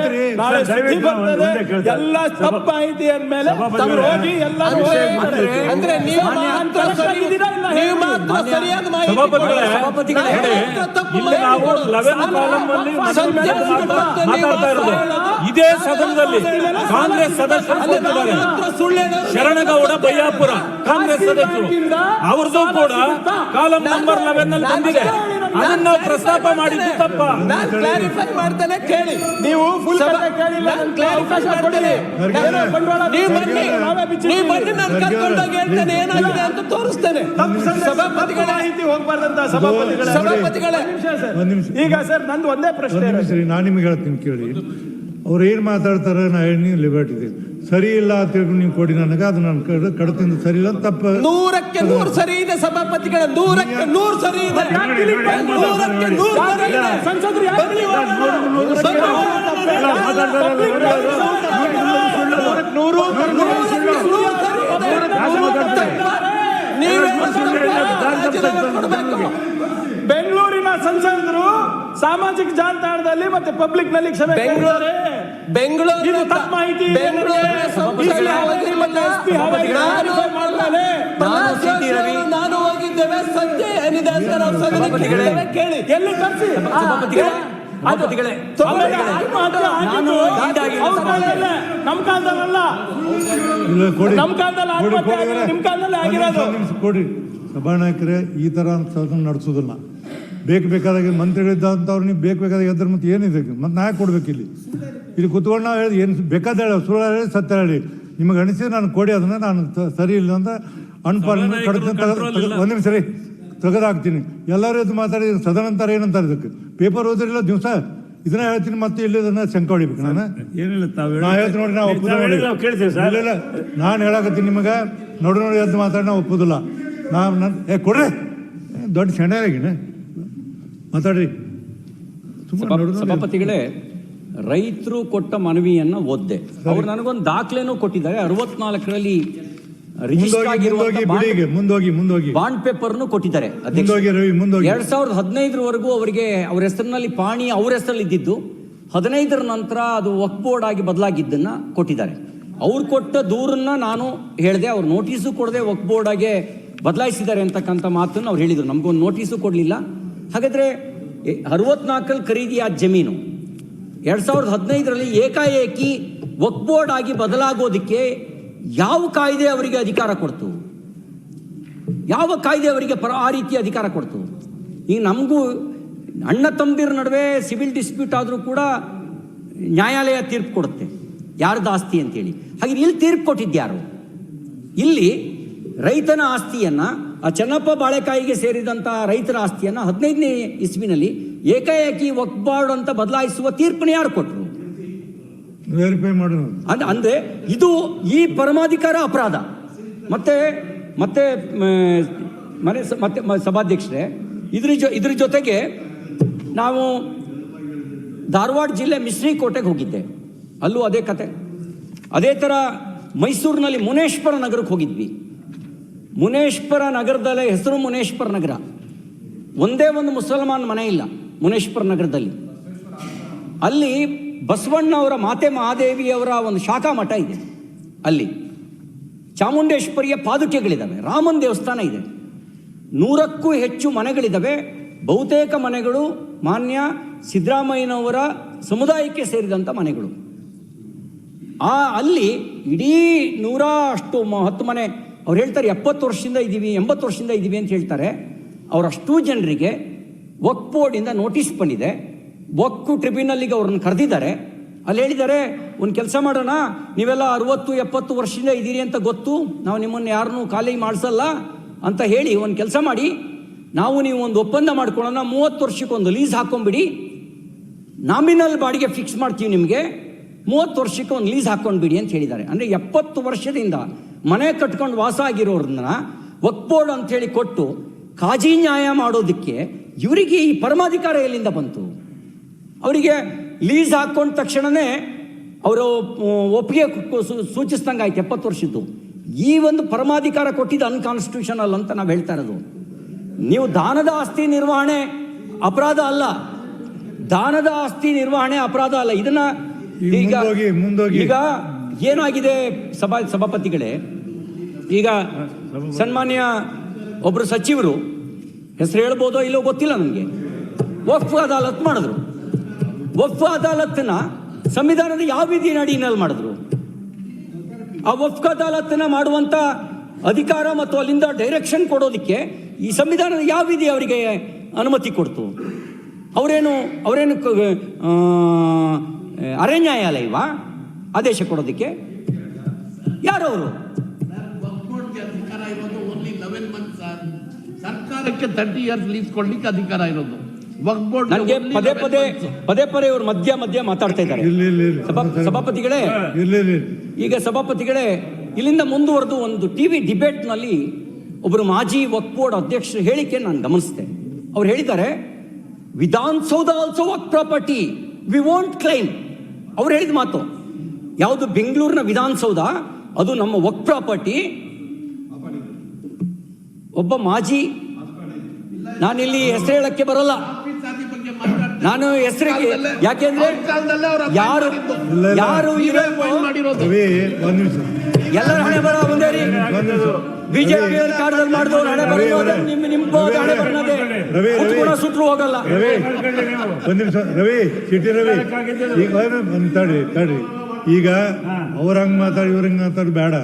ಎಲ್ಲ ತಪ್ಪು ಮಾಹಿತಿ ಅಂದ್ಮೇಲೆ ಹೋಗಿ ಎಲ್ಲರೂ ಅಂದ್ರೆ ನೀವು ಮಾತ್ರ ಸರಿಯಾದ ಮಾಹಿತಿ ಇದೇ ಸದನದಲ್ಲಿ ಕಾಂಗ್ರೆಸ್ ಸದಸ್ಯರು ಕೂತಿದ್ದಾರೆ. ಶರಣಗೌಡ ಬಯ್ಯಾಪುರ ಕಾಂಗ್ರೆಸ್ ಸದಸ್ಯರು, ಅವ್ರದ್ದು ಕೂಡ ಕಾಲಂ ನಂಬರ್ 11 ಅಲ್ಲಿ ಬಂದಿದೆ. ಅದನ್ನ ನಾವು ಪ್ರಸ್ತಾಪ ಮಾಡಿದ್ದು ತಪ್ಪ. ನಾನು ಕ್ಲಾರಿಫೈ ಮಾಡ್ತಾನೆ ಕೇಳಿ. ನೀವು ಫುಲ್ ಕೇಳಿಲ್ಲ, ಕ್ಲಾರಿಫಿಕೇಶನ್ ಕೊಡಿ. ನೀವು ಬನ್ನಿ, ನಾನು ಕರ್ಕೊಂಡೋಗಿ ಹೇಳ್ತೇನೆ ಏನಾಗಿದೆ ಅಂತ ತೋರಿಸ್ತೇನೆ. ಸಭಾಪತಿಗಳ ಮಾಹಿತಿ ಹೋಗ್ಬಾರ್ದಂತ ಸಭಾಪತಿಗಳೇ. ಒಂದ್ ನಿಮಿಷ. ಈಗ ಸರ್ ನಂದು ಒಂದೇ ಪ್ರಶ್ನೆ. ನಾನು ನಿಮ್ಗೆ ಹೇಳ್ತೀನಿ ಕೇಳಿ. ಅವ್ರು ಏನು ಮಾತಾಡ್ತಾರೆ ನಾ ಹೇಳಿ ಲಿಬರ್ಟಿ ಇದೆ, ಸರಿ ಇಲ್ಲ ಅಂತ ಹೇಳಿ ನೀವು ಕೊಡಿ ನನಗೆ, ಅದು ನಾನು ಕಡತಿಂದ ಸರಿ ಇಲ್ಲ ತಪ್ಪು. 100ಕ್ಕೆ 100 ಸರಿ ಇದೆ ಸಭಾಪತಿಗಳ, 100ಕ್ಕೆ 100 ಸರಿ ಇದೆ. 100ಕ್ಕೆ 100 ಸರಿ ಇದೆ. ಸಂಸದರು ಬೆಂಗಳೂರಿನ ಸಂಸದರು ಸಾಮಾಜಿಕ ಜಾಲತಾಣದಲ್ಲಿ ಮತ್ತೆ ಪಬ್ಲಿಕ್ ನಲ್ಲಿ ಕ್ಷಮೆ ಬೆಂಗಳೂರು ತಪ್ಪು ಮಾಹಿತಿ ನಾನು ಹೋಗಿದ್ದೇವೆ, ಸಂಜೆ ಏನಿದೆ ಅಂತ ನಾವು ಸದನಕ್ಕೆ ಕೇಳಿ ಎಲ್ಲಿ ಕರ್ಸಿ ನಮ್ ಕಾಲದಲ್ಲ, ನಮ್ ಕಾಲದಲ್ಲಿ ನಿಮ್ ಕಾಲದಲ್ಲಿ ಆಗಿರೋದು. ಕೊಡಿ ಸಭಾನಾಯಕರೇ, ಈ ತರ ಸದನ ನಡೆಸೋದಿಲ್ಲ. ಬೇಕಾದಾಗ ಮಂತ್ರಿಗಳಿದ್ದಂಥವ್ರು ನೀವು ಬೇಕಾದಾಗ ಎದ್ರ ಮತ್ತೆ ಏನಿದೆ ಮತ್ತೆ ನಾ ಕೊಡ್ಬೇಕು ಇಲ್ಲಿ ಕುತ್ಕೊಂಡು ನಾವು ಹೇಳಿ ಏನು ಬೇಕಾದ ಹೇಳಿ ಸುಳ್ಳು ಹೇಳಿ ಸತ್ಯ ಹೇಳಿ ನಿಮಗೆ ಅನಿಸಿ ನಾನು ಕೊಡಿ, ಅದನ್ನ ನಾನು ಸರಿ ಇಲ್ಲ ಅಂತ ಅನ್ಪಾಲನೆ ಒಂದು ನಿಮಿಷ ರೀ ತೆಗೆದಾಕ್ತೀನಿ. ಎಲ್ಲರೂ ಇದು ಮಾತಾಡಿ ಸದನ ಅಂತಾರೆ ಏನಂತಾರೆ ಇದಕ್ಕೆ ಪೇಪರ್ ಓದಿರಲಿಲ್ಲ ದಿವಸ ಇದನ್ನ ಹೇಳ್ತೀನಿ, ಮತ್ತೆ ಇಲ್ಲಿ ಇದನ್ನ ಶಂಕ ಹೊಡಿಬೇಕು. ನಾನು ಏನಿಲ್ಲ ನಾ ಹೇಳ್ತೀನಿ ನೋಡಿ, ನಾವು ಒಪ್ಪುದಿಲ್ಲ. ಇಲ್ಲ ನಾನು ಹೇಳಕತ್ತೀನಿ ನಿಮಗೆ, ನೋಡಿ ಎದ್ದು ಮಾತಾಡಿ ನಾವು ಒಪ್ಪುದಿಲ್ಲ. ನಾನು ಕೊಡ್ರಿ ದೊಡ್ಡ ಶೆಣೆಗಿನ ಮಾತಾಡ್ರಿ. ಸಭಾಪತಿಗಳೇ, ರೈತರು ಕೊಟ್ಟ ಮನವಿಯನ್ನ ಓದ್ದೆ. ಅವ್ರು ನನಗೊಂದು ದಾಖಲೆನೂ ಕೊಟ್ಟಿದ್ದಾರೆ. 64ರಲ್ಲಿ ಮುಂದೋಗಿ ಬಾಂಡ್ ಪೇಪರ್ನು ಕೊಟ್ಟಿದ್ದಾರೆ. 2015 ಅವರಿಗೆ ಅವ್ರ ಹೆಸರಿನಲ್ಲಿ ಪಾಣಿ ಅವ್ರ ಹೆಸರಲ್ಲಿ ಇದ್ದಿದ್ದು 15 ನಂತರ ಅದು ವಕ್ಫ್ ಬೋರ್ಡ್ ಆಗಿ ಬದಲಾಗಿದ್ದನ್ನ ಕೊಟ್ಟಿದ್ದಾರೆ. ಅವ್ರು ಕೊಟ್ಟ ದೂರನ್ನ ನಾನು ಹೇಳಿದೆ, ಅವ್ರು ನೋಟಿಸು ಕೊಡದೆ ವಕ್ಫ್ ಬೋರ್ಡ್ ಆಗಿ ಬದಲಾಯಿಸಿದ್ದಾರೆ ಅಂತಕ್ಕಂಥ ಮಾತನ್ನು ಅವ್ರು ಹೇಳಿದರು. ನಮಗೊಂದು ನೋಟಿಸು ಕೊಡಲಿಲ್ಲ. ಹಾಗಾದರೆ 64 ಖರೀದಿಯಾದ ಜಮೀನು 2015ರಲ್ಲಿ ಏಕಾಏಕಿ ವಕ್ಫ್ ಬೋರ್ಡ್ ಆಗಿ ಬದಲಾಗೋದಕ್ಕೆ ಯಾವ ಕಾಯ್ದೆ ಅವರಿಗೆ ಅಧಿಕಾರ ಕೊಡ್ತು? ಯಾವ ಕಾಯ್ದೆ ಅವರಿಗೆ ಆ ರೀತಿ ಅಧಿಕಾರ ಕೊಡ್ತು? ಈಗ ನಮಗೂ ಅಣ್ಣ ತಮ್ಮದಿರ ನಡುವೆ ಸಿವಿಲ್ ಡಿಸ್ಪ್ಯೂಟ್ ಆದರೂ ಕೂಡ ನ್ಯಾಯಾಲಯ ತೀರ್ಪು ಕೊಡುತ್ತೆ ಯಾರ್ದು ಆಸ್ತಿ ಅಂತೇಳಿ. ಹಾಗೆ ಇಲ್ಲಿ ತೀರ್ಪು ಕೊಟ್ಟಿದ್ಯಾರು? ಇಲ್ಲಿ ರೈತನ ಆಸ್ತಿಯನ್ನು, ಆ ಚೆನ್ನಪ್ಪ ಬಾಳೆಕಾಯಿಗೆ ಸೇರಿದಂಥ ರೈತರ ಆಸ್ತಿಯನ್ನು 15ನೇ ಇಸ್ವಿನಲ್ಲಿ ಏಕಾಏಕಿ ವಕ್ಫ್ ಬೋರ್ಡ್ ಅಂತ ಬದಲಾಯಿಸುವ ತೀರ್ಪನ್ನು ಯಾರು ಕೊಟ್ಟರು? ವೆರಿಫೈ ಮಾಡಿ. ಅಂದರೆ ಇದು ಈ ಪರಮಾಧಿಕಾರ ಅಪರಾಧ. ಮತ್ತೆ ಮತ್ತೆ ಮತ್ತೆ ಸಭಾಧ್ಯಕ್ಷರೇ, ಇದ್ರ ಜೊತೆಗೆ ನಾವು ಧಾರವಾಡ ಜಿಲ್ಲೆ ಮಿಶ್ರೀಕೋಟೆಗೆ ಹೋಗಿದ್ದೆ, ಅಲ್ಲೂ ಅದೇ ಕತೆ. ಅದೇ ಥರ ಮೈಸೂರಿನಲ್ಲಿ ಮುನೇಶ್ವರ ನಗರಕ್ಕೆ ಹೋಗಿದ್ವಿ. ಮುನೇಶ್ವರ ನಗರದಲ್ಲೇ ಹೆಸರು ಮುನೇಶ್ವರ ನಗರ, ಒಂದೇ ಒಂದು ಮುಸಲ್ಮಾನ್ ಮನೆ ಇಲ್ಲ ಮುನೇಶ್ವರ ನಗರದಲ್ಲಿ. ಅಲ್ಲಿ ಬಸವಣ್ಣ ಅವರ ಮಾತೆ ಮಹಾದೇವಿಯವರ ಒಂದು ಶಾಖಾ ಮಠ ಇದೆ. ಅಲ್ಲಿ ಚಾಮುಂಡೇಶ್ವರಿಯ ಪಾದುಕೆಗಳಿದ್ದಾವೆ, ರಾಮನ ದೇವಸ್ಥಾನ ಇದೆ, 100ಕ್ಕೂ ಹೆಚ್ಚು ಮನೆಗಳಿದ್ದಾವೆ. ಬಹುತೇಕ ಮನೆಗಳು ಮಾನ್ಯ ಸಿದ್ದರಾಮಯ್ಯನವರ ಸಮುದಾಯಕ್ಕೆ ಸೇರಿದಂಥ ಮನೆಗಳು. ಅಲ್ಲಿ ಇಡೀ 110 ಮನೆ, ಅವ್ರು ಹೇಳ್ತಾರೆ 70 ವರ್ಷದಿಂದ ಇದ್ದೀವಿ 80 ವರ್ಷದಿಂದ ಇದ್ದೀವಿ ಅಂತ ಹೇಳ್ತಾರೆ. ಅವರಷ್ಟು ಜನರಿಗೆ ವಕ್ಫ್ ಬೋರ್ಡಿಂದ ನೋಟಿಸ್ ಬಂದಿದೆ. ವಕ್ಫ್ ಟ್ರಿಬ್ಯುನಲ್ಗೆ ಅವ್ರನ್ನ ಕರೆದಿದ್ದಾರೆ. ಅಲ್ಲಿ ಹೇಳಿದ್ದಾರೆ, ಒಂದು ಕೆಲಸ ಮಾಡೋಣ, ನೀವೆಲ್ಲ 60-70 ವರ್ಷದಿಂದ ಇದ್ದೀರಿ ಅಂತ ಗೊತ್ತು, ನಾವು ನಿಮ್ಮನ್ನು ಯಾರನ್ನೂ ಖಾಲಿ ಮಾಡಿಸಲ್ಲ ಅಂತ ಹೇಳಿ ಒಂದು ಕೆಲಸ ಮಾಡಿ, ನೀವು ಒಂದು ಒಪ್ಪಂದ ಮಾಡ್ಕೊಳ್ಳೋಣ, 30 ವರ್ಷಕ್ಕೊಂದು ಲೀಸ್ ಹಾಕೊಂಡ್ಬಿಡಿ, ನಾಮಿನಲ್ ಬಾಡಿಗೆ ಫಿಕ್ಸ್ ಮಾಡ್ತೀವಿ ನಿಮಗೆ, 30 ವರ್ಷಕ್ಕೆ ಒಂದು ಲೀಸ್ ಹಾಕೊಂಡ್ಬಿಡಿ ಅಂತ ಹೇಳಿದ್ದಾರೆ. ಅಂದರೆ 70 ವರ್ಷದಿಂದ ಮನೆ ಕಟ್ಕೊಂಡು ವಾಸ ಆಗಿರೋರನ್ನ ವಕ್ಫ್ ಬೋರ್ಡ್ ಅಂಥೇಳಿ ಕೊಟ್ಟು ಕಾಜಿ ನ್ಯಾಯ ಮಾಡೋದಕ್ಕೆ ಇವರಿಗೆ ಈ ಪರಮಾಧಿಕಾರ ಎಲ್ಲಿಂದ ಬಂತು? ಅವರಿಗೆ ಲೀಸ್ ಹಾಕೊಂಡ ತಕ್ಷಣವೇ ಅವರು ಒಪ್ಪಿಗೆ ಸೂಚಿಸ್ದಂಗೆ ಆಯ್ತು 70 ವರ್ಷದ್ದು. ಈ ಒಂದು ಪರಮಾಧಿಕಾರ ಕೊಟ್ಟಿದ್ದು ಅನ್ಕಾನ್ಸ್ಟಿಟ್ಯೂಷನಲ್ ಅಂತ ನಾವು ಹೇಳ್ತಾ ಇರೋದು. ನೀವು ದಾನದ ಆಸ್ತಿ ನಿರ್ವಹಣೆ ಅಪರಾಧ ಅಲ್ಲ, ದಾನದ ಆಸ್ತಿ ನಿರ್ವಹಣೆ ಅಪರಾಧ ಅಲ್ಲ. ಇದನ್ನ ಈಗ ಏನಾಗಿದೆ ಸಭಾಪತಿಗಳೇ, ಈಗ ಸನ್ಮಾನ್ಯ ಒಬ್ಬರು ಸಚಿವರು, ಹೆಸರು ಹೇಳ್ಬೋದೋ ಇಲ್ಲೋ ಗೊತ್ತಿಲ್ಲ ನನಗೆ, ವಕ್ಫ್ ಅದಾಲತ್ ಮಾಡಿದ್ರು. ವಕ್ಫ್ ಅದಾಲತ್ನ ಸಂವಿಧಾನದ ಯಾವ ವಿಧಿಯ ಅಡಿಯಲ್ಲಿ ಮಾಡಿದ್ರು? ಆ ವಫ್ಕ್ ಅದಾಲತನ್ನ ಮಾಡುವಂತ ಅಧಿಕಾರ ಮತ್ತು ಅಲ್ಲಿಂದ ಡೈರೆಕ್ಷನ್ ಕೊಡೋದಕ್ಕೆ ಈ ಸಂವಿಧಾನದ ಯಾವ ವಿಧಿ ಅವರಿಗೆ ಅನುಮತಿ ಕೊಡ್ತು? ಅವರೇನು ಅರೆ ನ್ಯಾಯಾಲಯವಾ ಆದೇಶ ಕೊಡೋದಕ್ಕೆ? ಯಾರವರು? ಅಧಿಕಾರ ಇರೋದು ಓನ್ಲಿ 11 ಮಂತ್ಸ್ ಸರ್. ಸರ್ಕಾರಕ್ಕೆ 30 ಇಯರ್ಸ್ ಲೀಸ್ ಕೊಡ್ಲಿಕ್ಕೆ ಅಧಿಕಾರ ಇರೋದು. ವಕ್ಫ್ ಬೋರ್ಡ್ ನನಗೆ ಪದೇ ಪದೇ ಇವರು ಮಧ್ಯ ಮಾತಾಡ್ತಾ ಇದ್ದಾರೆ. ಸಭಾಪತಿಗಳೇ, ಈಗ ಸಭಾಪತಿಗಳೇ, ಇಲ್ಲಿಂದ ಮುಂದುವರೆದು ಒಂದು ಟಿವಿ ಡಿಬೇಟ್ನಲ್ಲಿ ಒಬ್ಬರು ಮಾಜಿ ವಕ್ಫ್ ಬೋರ್ಡ್ ಅಧ್ಯಕ್ಷರು ಹೇಳಿಕೆ ನಾನು ಗಮನಿಸಿದೆ. ಅವ್ರು ಹೇಳಿದ್ದಾರೆ, ವಿಧಾನಸೌಧ ಆಲ್ಸೋ ವಕ್ಫ್ ಪ್ರಾಪರ್ಟಿ, ವಿ ವಾಂಟ್ ಕ್ಲೈಮ್. ಅವ್ರು ಹೇಳಿದ ಮಾತು ಯಾವುದು? ಬೆಂಗಳೂರಿನ ವಿಧಾನಸೌಧ ಅದು ನಮ್ಮ ವಕ್ಫ್ ಪ್ರಾಪರ್ಟಿ. ಒಬ್ಬ ಮಾಜಿ, ನಾನಿಲ್ಲಿ ಹೆಸರು ಹೇಳಕ್ಕೆ ಬರಲ್ಲ, ನಾನು ಹೆಸರಿಗೆ, ಯಾಕೆಂದ್ರೆ ಯಾರು ಎಲ್ಲರ ಹಣೆ ಬರ ಒಂದೇ ರೀ. ಬಿಜೆಪಿ ಕಾರ್ಯದಲ್ಲಿ ಮಾಡಿದವ್ರು ಹಣೆ ಬರೋದು ನಿಮ್ಮ ಹಣೆ ಬರೋದೇ, ಸುತ್ತಲೂ ಹೋಗಲ್ಲ. ಒಂದ್ ನಿಮಿಷ ರವಿ, ಸಿಟಿ ರವಿ, ಈಗ ತಡ್ರಿ, ಈಗ ಅವ್ರ ಹಂಗ್ ಮಾತಾಡಿ ಇವ್ರ ಹಂಗ್ ಮಾತಾಡಿ ಬೇಡ.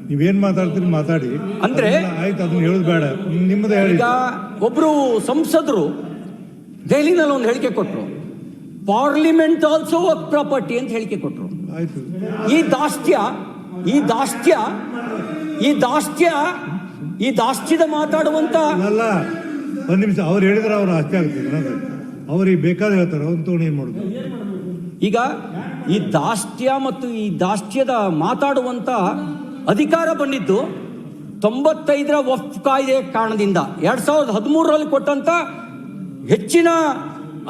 ನೀವೇನ್ ಮಾತಾಡ್ತೀರಿ ಮಾತಾಡಿ, ಅಂದ್ರೆ ಆಯ್ತು, ಅದನ್ನ ಹೇಳುದು ಬೇಡ, ನಿಮ್ಮದೇ ಹೇಳಿ. ಈಗ ಒಬ್ರು ಸಂಸದರು ದೆಹಲಿನಲ್ಲಿ ಒಂದು ಹೇಳಿಕೆ ಕೊಟ್ಟರು, ಪಾರ್ಲಿಮೆಂಟ್ ಆಲ್ಸೋ ವಕ್ಫ್ ಪ್ರಾಪರ್ಟಿ ಅಂತ ಹೇಳಿಕೆ ಕೊಟ್ಟರು. ಆಯ್ತು, ಈ ದಾಸ್ತ್ಯದ ಮಾತಾಡುವಂತ ಅಲ್ಲ. ಒಂದ್ ನಿಮಿಷ, ಅವ್ರು ಹೇಳಿದ್ರೆ ಅವ್ರು ಆಸ್ತಿ ಆಗ್ತದೆ, ಅವ್ರಿಗೆ ಬೇಕಾದ ಹೇಳ್ತಾರೆ, ಅವ್ನು ತಗೊಂಡು ಏನ್ ಮಾಡುದು? ಈಗ ಈ ದಾಸ್ತ್ಯ ಮತ್ತು ಈ ದಾಸ್ತ್ಯದ ಮಾತಾಡುವಂತ ಅಧಿಕಾರ ಬಂದಿದ್ದು 95ರ ವಕ್ಫ್ ಕಾಯ್ದೆ ಕಾರಣದಿಂದ, 2013ರಲ್ಲಿ ಕೊಟ್ಟಂತ ಹೆಚ್ಚಿನ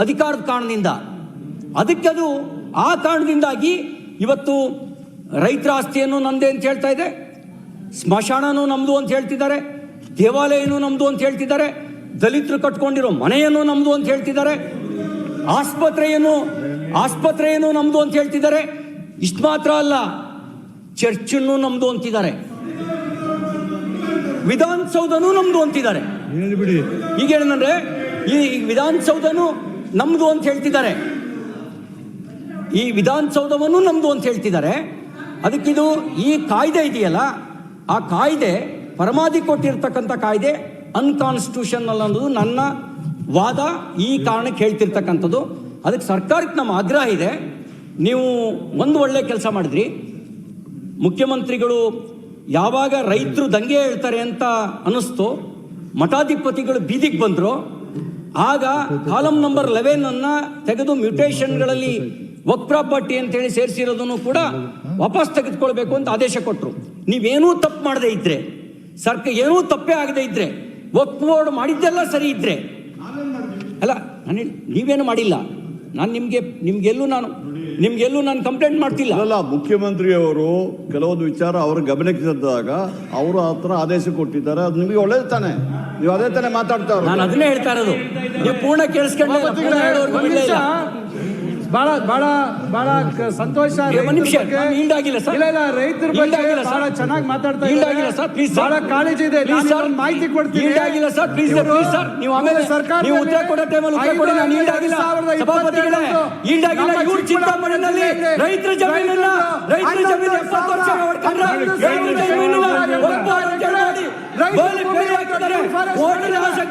ಅಧಿಕಾರದ ಕಾರಣದಿಂದ, ಅದಕ್ಕೆ ಅದು ಆ ಕಾರಣದಿಂದಾಗಿ ಇವತ್ತು ರೈತರ ಆಸ್ತಿಯನ್ನು ನಮ್ದೇ ಅಂತ ಹೇಳ್ತಾ ಇದೆ, ಸ್ಮಶಾನನೂ ನಮ್ದು ಅಂತ ಹೇಳ್ತಿದ್ದಾರೆ, ದೇವಾಲಯನೂ ನಮ್ದು ಅಂತ ಹೇಳ್ತಿದ್ದಾರೆ, ದಲಿತರು ಕಟ್ಕೊಂಡಿರೋ ಮನೆಯನ್ನು ನಮ್ದು ಅಂತ ಹೇಳ್ತಿದ್ದಾರೆ, ಆಸ್ಪತ್ರೆಯನ್ನು ನಮ್ದು ಅಂತ ಹೇಳ್ತಿದ್ದಾರೆ. ಇಷ್ಟು ಮಾತ್ರ ಅಲ್ಲ, ಚರ್ಚನ್ನು ನಮ್ದು ಅಂತಿದ್ದಾರೆ, ವಿಧಾನಸೌಧನೂ ನಮ್ದು ಅಂತಿದ್ದಾರೆ. ಈಗ ಏನಂದ್ರೆ ಈ ವಿಧಾನಸೌಧನೂ ನಮ್ದು ಅಂತ ಹೇಳ್ತಿದ್ದಾರೆ, ಈ ವಿಧಾನಸೌಧವನ್ನು ನಮ್ದು ಅಂತ ಹೇಳ್ತಿದ್ದಾರೆ. ಅದಕ್ಕಿದು ಈ ಕಾಯ್ದೆ ಇದೆಯಲ್ಲ, ಆ ಕಾಯ್ದೆ ಪರಮಾಧಿ ಕೊಟ್ಟಿರ್ತಕ್ಕಂಥ ಕಾಯ್ದೆ ಅನ್ಕಾನ್ಸ್ಟಿಟ್ಯೂಷನಲ್ ಅನ್ನೋದು ನನ್ನ ವಾದ. ಈ ಕಾರಣಕ್ಕೆ ಹೇಳ್ತಿರ್ತಕ್ಕಂಥದ್ದು. ಅದಕ್ಕೆ ಸರ್ಕಾರಕ್ಕೆ ನಮ್ಮ ಆಗ್ರಹ ಇದೆ, ನೀವು ಒಂದು ಒಳ್ಳೆ ಕೆಲಸ ಮಾಡಿದ್ರಿ. ಮುಖ್ಯಮಂತ್ರಿಗಳು ಯಾವಾಗ ರೈತರು ದಂಗೆ ಹೇಳ್ತಾರೆ ಅಂತ ಅನ್ನಿಸ್ತು, ಮಠಾಧಿಪತಿಗಳು ಬೀದಿಗೆ ಬಂದರು, ಆಗ ಕಾಲಮ್ ನಂಬರ್ 11 ತೆಗೆದು ಮ್ಯೂಟೇಷನ್ಗಳಲ್ಲಿ ವಕ್ಫ್ ಪ್ರಾಪರ್ಟಿ ಅಂತೇಳಿ ಸೇರಿಸಿರೋದನ್ನು ಕೂಡ ವಾಪಸ್ ತೆಗೆದುಕೊಳ್ಬೇಕು ಅಂತ ಆದೇಶ ಕೊಟ್ಟರು. ನೀವೇನೂ ತಪ್ಪು ಮಾಡದೇ ಇದ್ರೆ, ಸರ್ಕಾರ ಏನೂ ತಪ್ಪೇ ಆಗದೆ ಇದ್ರೆ, ವಕ್ಫ್ ಬೋರ್ಡ್ ಮಾಡಿದ್ದೆಲ್ಲ ಸರಿ ಇದ್ರೆ, ಅಲ್ಲ ನೀವೇನು ಮಾಡಿಲ್ಲ, ನಾನು ನಿಮ್ಗೆಲ್ಲೂ ನಾನು ಕಂಪ್ಲೇಂಟ್ ಮಾಡ್ತಿಲ್ಲ. ಅಲ್ಲ, ಮುಖ್ಯಮಂತ್ರಿಯವರು ಕೆಲವೊಂದು ವಿಚಾರ ಅವ್ರ ಗಮನಕ್ಕೆ ತಂದಾಗ ಅವರು ಆ ಥರ ಆದೇಶ ಕೊಟ್ಟಿದ್ದಾರೆ, ಅದು ನಿಮಗೆ ಒಳ್ಳೇದು ತಾನೆ, ನೀವು ಅದೇ ತಾನೇ ಮಾತಾಡ್ತಾರೆ. ನಾನು ಅದನ್ನೇ ಹೇಳ್ತಾ ಇರೋದು, ನೀವು ಪೂರ್ಣ ಕೇಳಿಸ್ಕೊಂಡ್ರೆ ಬಹಳ ಸಂತೋಷ. ರೈತರ ಬಗ್ಗೆ ಬಹಳ ಚೆನ್ನಾಗಿ ಮಾತಾಡ್ತಾ ಇದ್ದಾರೆ, ಬಹಳ ಕಾಳಜಿ ಇದೆ. ಮಾಹಿತಿ ಕೊಡ್ತೀನಿ, ನೀವು ಆಮೇಲೆ ಸರ್ಕಾರ ಉತ್ತರ ಕೊಡೋ ಟೈಮಲ್ಲಿ ಉತ್ತರ ಕೊಡಿ. ನಾನು ಈಡಾಗಿಲ್ಲ ಸಭಾಪತಿಗಳೇ, ಈಡಾಗಿಲ್ಲ. ಇವ್ರ ಚಿಂತಾಮಣಿನಲ್ಲಿ ರೈತರ ಜಮೀನನ್ನ 70 ವರ್ಷ ಹೊಡ್ಕೊಂಡ್ರೆ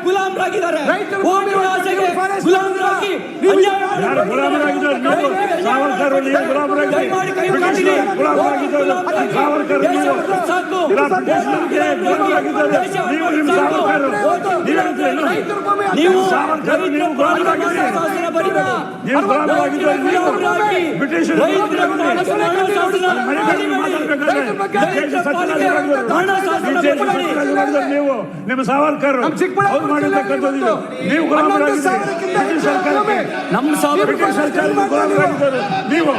ಗುಲಾಮರಾಗಿದ್ದಾರೆ. ನಿಮ್ಮ ಸಾವರ್ಕರ್ ನೀವು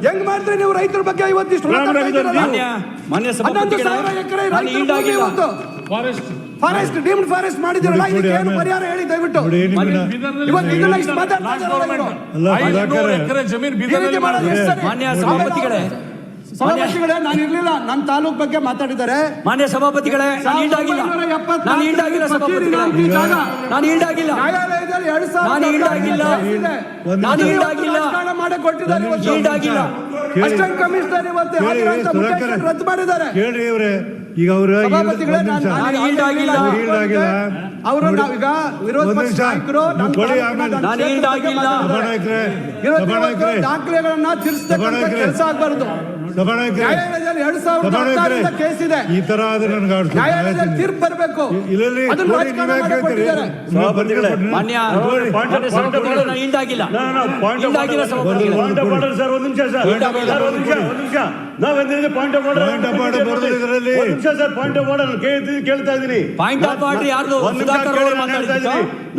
ಹೆಂಗ್ ಮಾಡಿದ್ರೆ ನೀವು ರೈತರ ಬಗ್ಗೆ ಇವತ್ತಿಷ್ಟು ಫಾರೆಸ್ಟ್ ಡೀಮ್ಡ್ ಫಾರೆಸ್ಟ್ ಮಾಡಿದಿರಲ್ಲ, ಏನು ಪರಿಹಾರ ಹೇಳಿ ದಯವಿಟ್ಟು. ಮಾನ್ಯ ಸಭಾಪತಿಗಳೇ, ಸಭಾಪತಿಗಳೇ, ನಾನು ಇರ್ಲಿಲ್ಲ, ನನ್ನ ತಾಲೂಕ್ ಬಗ್ಗೆ ಮಾತಾಡಿದ್ದಾರೆ. ಮಾನ್ಯ ಸಭಾಪತಿಗಳೇ, ನಾನು ಈಡಾಗಿಲ್ಲ ಸಭಾಪತಿಗಳೇ, ನಾನು ಈಡಾಗಿಲ್ಲ, ನ್ಯಾಯಾಲಯದಲ್ಲಿ ನಾನು ಈಡಾಗಿಲ್ಲ, ನಾನು ಈಡಾಗಿಲ್ಲ, ಮಾಡಿ ಕೊಟ್ಟಿದ್ದಾರೆ. ಈಡಾಗಿಲ್ಲ. ಅಸಿಸ್ಟೆಂಟ್ ಕಮಿಷನರ್ ಇವತ್ತು ಹಾಜರಾದ ಮುಖೇಶ್ ರದ್ದು ಮಾಡಿದ್ದಾರೆ. ಕೇಳ್ರಿ ಇವ್ರೆ, ಈಗ ಅವ್ರು ಸಭಾಪತಿಗಳೇ, ನಾನು ಈಡಾಗಿಲ್ಲ. ಅವರು ನಾವೀಗ ವಿರೋಧ ಪಕ್ಷ ನಾಯಕರು ದಾಖಲೆಗಳನ್ನ ತಿರ್ಸ್ತಕ್ಕಂಥ ಕೆಲಸ ಆಗ್ಬಾರ್ದು. ನ್ಯಾಯಾಲಯದಲ್ಲಿ 2016 ಕೇಸ್ ಇದೆ. ಈ ತರ ಆದ್ರೆ ನನಗೆ ನ್ಯಾಯಾಲಯದಲ್ಲಿ ತೀರ್ಪು ಬರಬೇಕು. ಮಾನ್ಯ ಸಭಾಪತಿಗಳೇ, ಈಡಾಗಿಲ್ಲ. ಕೇಳ್ತಾ ಇದೀನಿ. ಪಾಯಿಂಟ್ ಆಫ್ ಆರ್ಡರ್ ಯಾರ್ದು?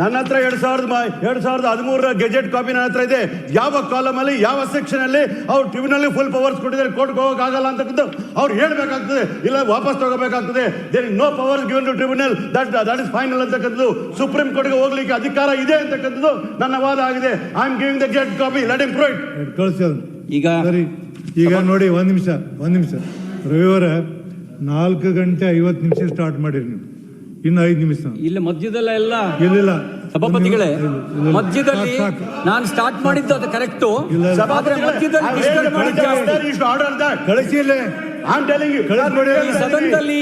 ನನ್ನ ಹತ್ರ 2013 ಗೆಜೆಟ್ ಕಾಪಿ ನನ್ನ ಹತ್ರ ಇದೆ. ಯಾವ ಕಾಲಮ್ ಅಲ್ಲಿ ಯಾವ ಸೆಕ್ಷನ್ ಅಲ್ಲಿ ಅವ್ರು ಟ್ರಿಬ್ಯುನಲ್ ಫುಲ್ ಪವರ್ಸ್ ಕೊಟ್ಟಿದ್ದಾರೆ, ಕೋರ್ಟ್ಗೆ ಹೋಗಕ್ ಆಗಲ್ಲ ಅಂತಕ್ಕಂಥ ಅವ್ರು ಹೇಳ್ಬೇಕಾಗ್ತದೆ, ಇಲ್ಲ ವಾಪಸ್ ತಗೋಬೇಕಾಗ್ತದೆ. There is no powers given to tribunal, that is final ಅಂತಕ್ಕಂಥದ್ದು. ಸುಪ್ರೀಂ ಕೋರ್ಟ್ಗೆ ಹೋಗ್ಲಿಕ್ಕೆ ಅಧಿಕಾರ ಇದೆ ಅಂತಕ್ಕಂಥದ್ದು ನನ್ನ ವಾದ ಆಗಿದೆ. I am giving the gazette copy, let him provide. ಈಗ ಸರಿ, ಈಗ ನೋಡಿ, ಒಂದ್ ನಿಮಿಷ ರವಿವಾರ 4:50 ಸ್ಟಾರ್ಟ್ ಮಾಡಿರಿ ನೀವು, ಇನ್ನು 5 ನಿಮಿಷ ಇಲ್ಲ ಮಧ್ಯದಲ್ಲ. ಇಲ್ಲ ಸಭಾಪತಿಗಳೇ, ಮಧ್ಯದಲ್ಲಿ ನಾನು ಸ್ಟಾರ್ಟ್ ಮಾಡಿದ್ದು ಅದು ಕರೆಕ್ಟು. ಕಳಿಸಿಲ್ಲ. ಸದನದಲ್ಲಿ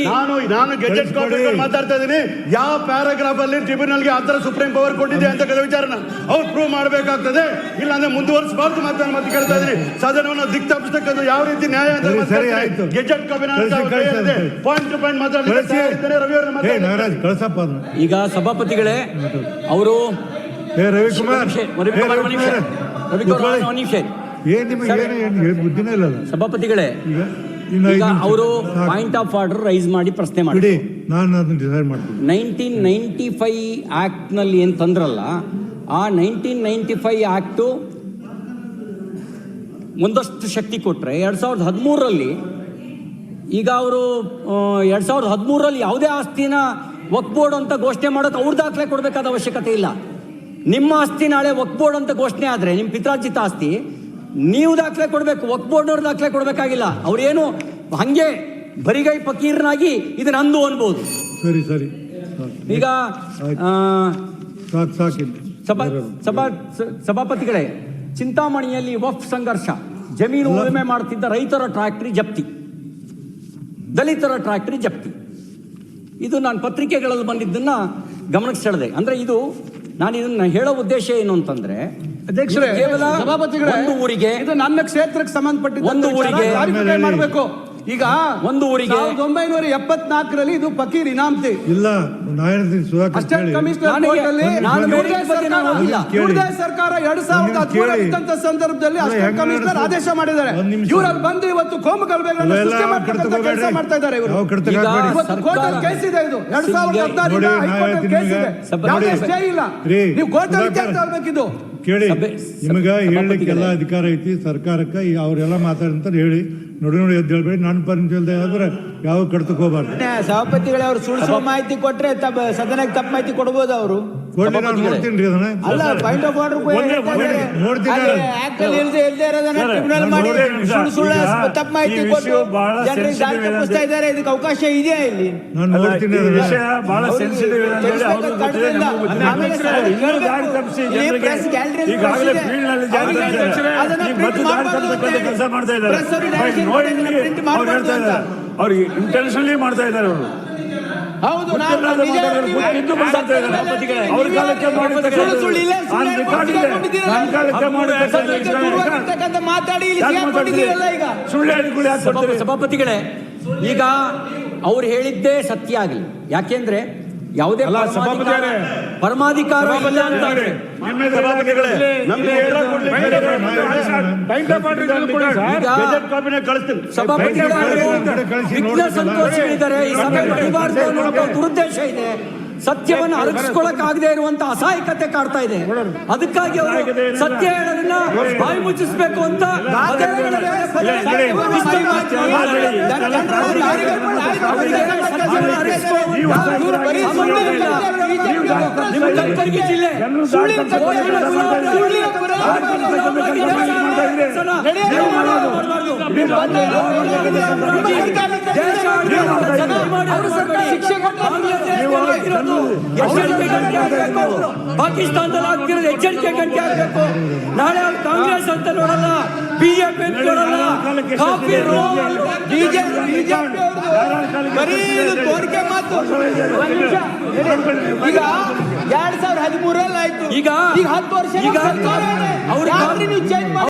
ನಾನು ಗೆಜೆಟ್ ಕಾಪಿ ಮಾತಾಡ್ತಾ ಇದ್ದೀನಿ. ಯಾವ ಪ್ಯಾರಾಗ್ರಾಫ್ ಅಲ್ಲಿ ಟ್ರಿಬ್ಯುನಲ್ಗೆ ಆತರ ಸುಪ್ರೀಂ ಪವರ್ ಕೊಟ್ಟಿದೆ ಅಂತ ವಿಚಾರನ ಅವ್ರು ಪ್ರೂವ್ ಮಾಡಬೇಕಾಗ್ತದೆ. ಇಲ್ಲ ಅಂದ್ರೆ ಮುಂದುವರಿಸಬಾರ್ದು. ಮತ್ತೆ ಕೇಳ್ತಾ ಇದ್ದೀನಿ, ಸದನವನ್ನು ದಿಕ್ ತಪ್ಪಿಸ್ತಕ್ಕಂಥ ಯಾವ ರೀತಿ ನ್ಯಾಯ ಅಂತ gazette copy point to point ಮಾತಾಡ್ತಾರೆ. ಈಗ ಸಭಾಪತಿಗಳೇ, ಅವರು ರವಿಕುಮಾರ್ ಬುದ್ಧಿನೇ ಇಲ್ಲ. ಸಭಾಪತಿಗಳೇ, ಈಗ ಅವರು ಪಾಯಿಂಟ್ ಆಫ್ ಆರ್ಡರ್ ರೈಸ್ ಮಾಡಿ ಪ್ರಶ್ನೆ ಮಾಡಿ, ನಾನು ಅದನ್ನ ಡಿಸೈಡ್ ಮಾಡ್ತೀನಿ. 1995 ಆಕ್ಟ್ ನಲ್ಲಿ ಏನ್ ತಂದ್ರಲ್ಲ, ಆ 1995 ಆಕ್ಟ್ ಒಂದಷ್ಟು ಶಕ್ತಿ ಕೊಟ್ರೆ 2013ರಲ್ಲಿ ಈಗ ಅವರು 2013ರಲ್ಲಿ ಯಾವುದೇ ಆಸ್ತಿನ ವಕ್ಫ್ ಬೋರ್ಡ್ ಅಂತ ಘೋಷಣೆ ಮಾಡೋಕೆ ಅವ್ರ ದಾಖಲೆ ಕೊಡಬೇಕಾದ ಅವಶ್ಯಕತೆ ಇಲ್ಲ. ನಿಮ್ಮ ಆಸ್ತಿ ನಾಳೆ ವಕ್ಫ್ ಬೋರ್ಡ್ ಅಂತ ಘೋಷಣೆ ಆದರೆ ನಿಮ್ಮ ಪಿತ್ರಾರ್ಜಿತ ಆಸ್ತಿ ನೀವು ದಾಖಲೆ ಕೊಡಬೇಕು, ವಕ್ಫ್ ಬೋರ್ಡ್ನವ್ರು ದಾಖಲೆ ಕೊಡಬೇಕಾಗಿಲ್ಲ. ಅವ್ರೇನು ಹಂಗೆ ಬರಿಗೈ ಫಕೀರ್ನಾಗಿ ಇದು ನಂದು ಅನ್ಬೋದು. ಸರಿ ಈಗ ಸಭಾಪತಿಗಳೇ, ಚಿಂತಾಮಣಿಯಲ್ಲಿ ವಕ್ಫ್ ಸಂಘರ್ಷ, ಜಮೀನು ಉಳುಮೆ ಮಾಡುತ್ತಿದ್ದ ರೈತರ ಟ್ರ್ಯಾಕ್ಟರಿ ಜಪ್ತಿ, ದಲಿತರ ಟ್ರ್ಯಾಕ್ಟರಿ ಜಪ್ತಿ. ಇದು ನಾನು ಪತ್ರಿಕೆಗಳಲ್ಲಿ ಬಂದಿದ್ದನ್ನ ಗಮನಕ್ಕೆ ಸೆಳೆದೆ. ಅಂದ್ರೆ ಇದು ನಾನು ಇದನ್ನ ಹೇಳೋ ಉದ್ದೇಶ ಏನು ಅಂತಂದ್ರೆ, ಅಧ್ಯಕ್ಷರೇ, ಸಭಾಪತಿಗಳೇ, ಒಂದು ಊರಿಗೆ, ಇದು ನನ್ನ ಕ್ಷೇತ್ರಕ್ಕೆ ಸಂಬಂಧಪಟ್ಟಿದ್ದ ಒಂದು ಊರಿಗೆ ಮಾಡಬೇಕು. ಈಗ ಒಂದು ಊರಿಗೆ 1974ರಲ್ಲಿ ಇದು ಫಕೀರ್ ಇನಾಮ್ತಿ ಇಲ್ಲ. ಅಸಿಸ್ಟೆಂಟ್ ಕಮಿಷನರ್ ಸರ್ಕಾರ 2013 ಇದ್ದಂತ ಸಂದರ್ಭದಲ್ಲಿ ಅಸಿಸ್ಟೆಂಟ್ ಕಮಿಷನರ್ ಆದೇಶ ಮಾಡಿದ್ದಾರೆ. ಇವರಲ್ಲಿ ಬಂದು ಇವತ್ತು ಕೋಮು ಗಲಭೆಗಳನ್ನು ಸೃಷ್ಟಿ ಮಾಡ್ತಕ್ಕಂಥ ಕೆಲಸ ಮಾಡ್ತಾ ಇದ್ದಾರೆ. ಇವರು ಕೋರ್ಟ್ ಅಲ್ಲಿ ಕೇಸ್ ಇದೆ. ಇದು 2016 ಹೈಕೋರ್ಟ್ ಕೇಸ್ ಇದೆ. ಯಾವುದೇ ಸ್ಟೇ ಇಲ್ಲ. ನೀವು ಕೋರ್ಟ್ ಅಲ್ಲಿ ಕೇಸ್ ತರಬೇಕಿದ್ದು. ಕೇಳಿ, ನಿಮಗ ಹೇಳಲಿಕ್ಕೆಲ್ಲ ಅಧಿಕಾರ ಐತಿ ಸರ್ಕಾರಕ್ಕೆ. ಅವರೆಲ್ಲ ಮಾತಾಡಂತ ಹೇಳಿ, ನೋಡಿ ಎದ್ದು ಹೇಳ್ಬೇಡಿ. ನನ್ನ ಪರಿಚಯ ಆದ್ರೆ ಯಾವ ಕಡ್ತಕ್ಕೆ ಹೋಗ್ಬಾರ್ದು. ಸಭಾಪತಿಗಳು ಅವರು ಸುಳ್ಳು ಮಾಹಿತಿ ಕೊಟ್ರೆ ಸದನಕ್ಕೆ ತಪ್ಪು ಮಾಹಿತಿ ಕೊಡ್ಬೋದು. ಅವರು ನೋಡ್ತೀನಿ ಅದನ್ನ. ಅಲ್ಲ, ಪಾಯಿಂಟ್ ಆಫ್ ಆರ್ಡರ್ ತಪ್ಪು ಮಾಹಿತಿ ಕೊಟ್ಟು ಜನರಿಗೆ ದಾರಿ ತಪ್ಪಿಸ್ತಾ ಇದ್ದಾರೆ. ಇದಕ್ಕೆ ಅವಕಾಶ ಇದೆಯಾ ಇಲ್ಲಿ? ನಾನು ನೋಡ್ತೀನಿ. ಅವ್ರಿಗೆ ಇಂಟೆನ್ಷನಲಿ ಮಾಡ್ತಾ ಇದ್ದಾರೆ ಅವರು. ಹೌದು, ಸಭಾಪತಿಗಳೇ, ಈಗ ಅವ್ರು ಹೇಳಿದ್ದೇ ಸತ್ಯ ಆಗಲಿ. ಯಾಕೆಂದ್ರೆ ಯಾವುದೇ ಪರಮಾಧಿಕಾರ ಇಲ್ಲ ಅಂತಾರೆ. ವಿಘ್ನ ಸಂತೋಷಿಗಳಿದ್ದಾರೆ. ಈ ಸಭೆ ನಡೀಬಾರ್ದು ಅನ್ನೋ ದುರುದ್ದೇಶ ಇದೆ. ಸತ್ಯವನ್ನು ಅರಗಿಸ್ಕೊಳಕ್ಕಾಗದೆ ಇರುವಂತ ಅಸಹಾಯಕತೆ ಕಾಡ್ತಾ ಇದೆ. ಅದಕ್ಕಾಗಿ ಅವರು ಸತ್ಯ ಹೇಳೋದನ್ನ ಬಾಯಿ ಮುಚ್ಚಿಸ್ಬೇಕು ಅಂತ ನಿಮ್ಮ ಕಲಬುರಗಿ ಜಿಲ್ಲೆ ಸುಳ್ಳಿನ ಪಾಕಿಸ್ತಾನದಲ್ಲಿ ಆಗ್ತಿರೋದು ಎಚ್ಚರಿಕೆ ಗಂಟೆ ಆಗಬೇಕು. ನಾಳೆ ಅವ್ರು ಕಾಂಗ್ರೆಸ್ ಅಂತ ನೋಡಲ್ಲ, ಬಿಜೆಪಿ ಅಂತ ನೋಡಲ್ಲ. ತೋರಿಕೆ ಮಾತು. ಈಗ 2013 ಆಯ್ತು, ಈಗ 10 ವರ್ಷ ಈಗ ಅವ್ರು ನೀವು ಚೇಂಜ್ ಮಾಡಿ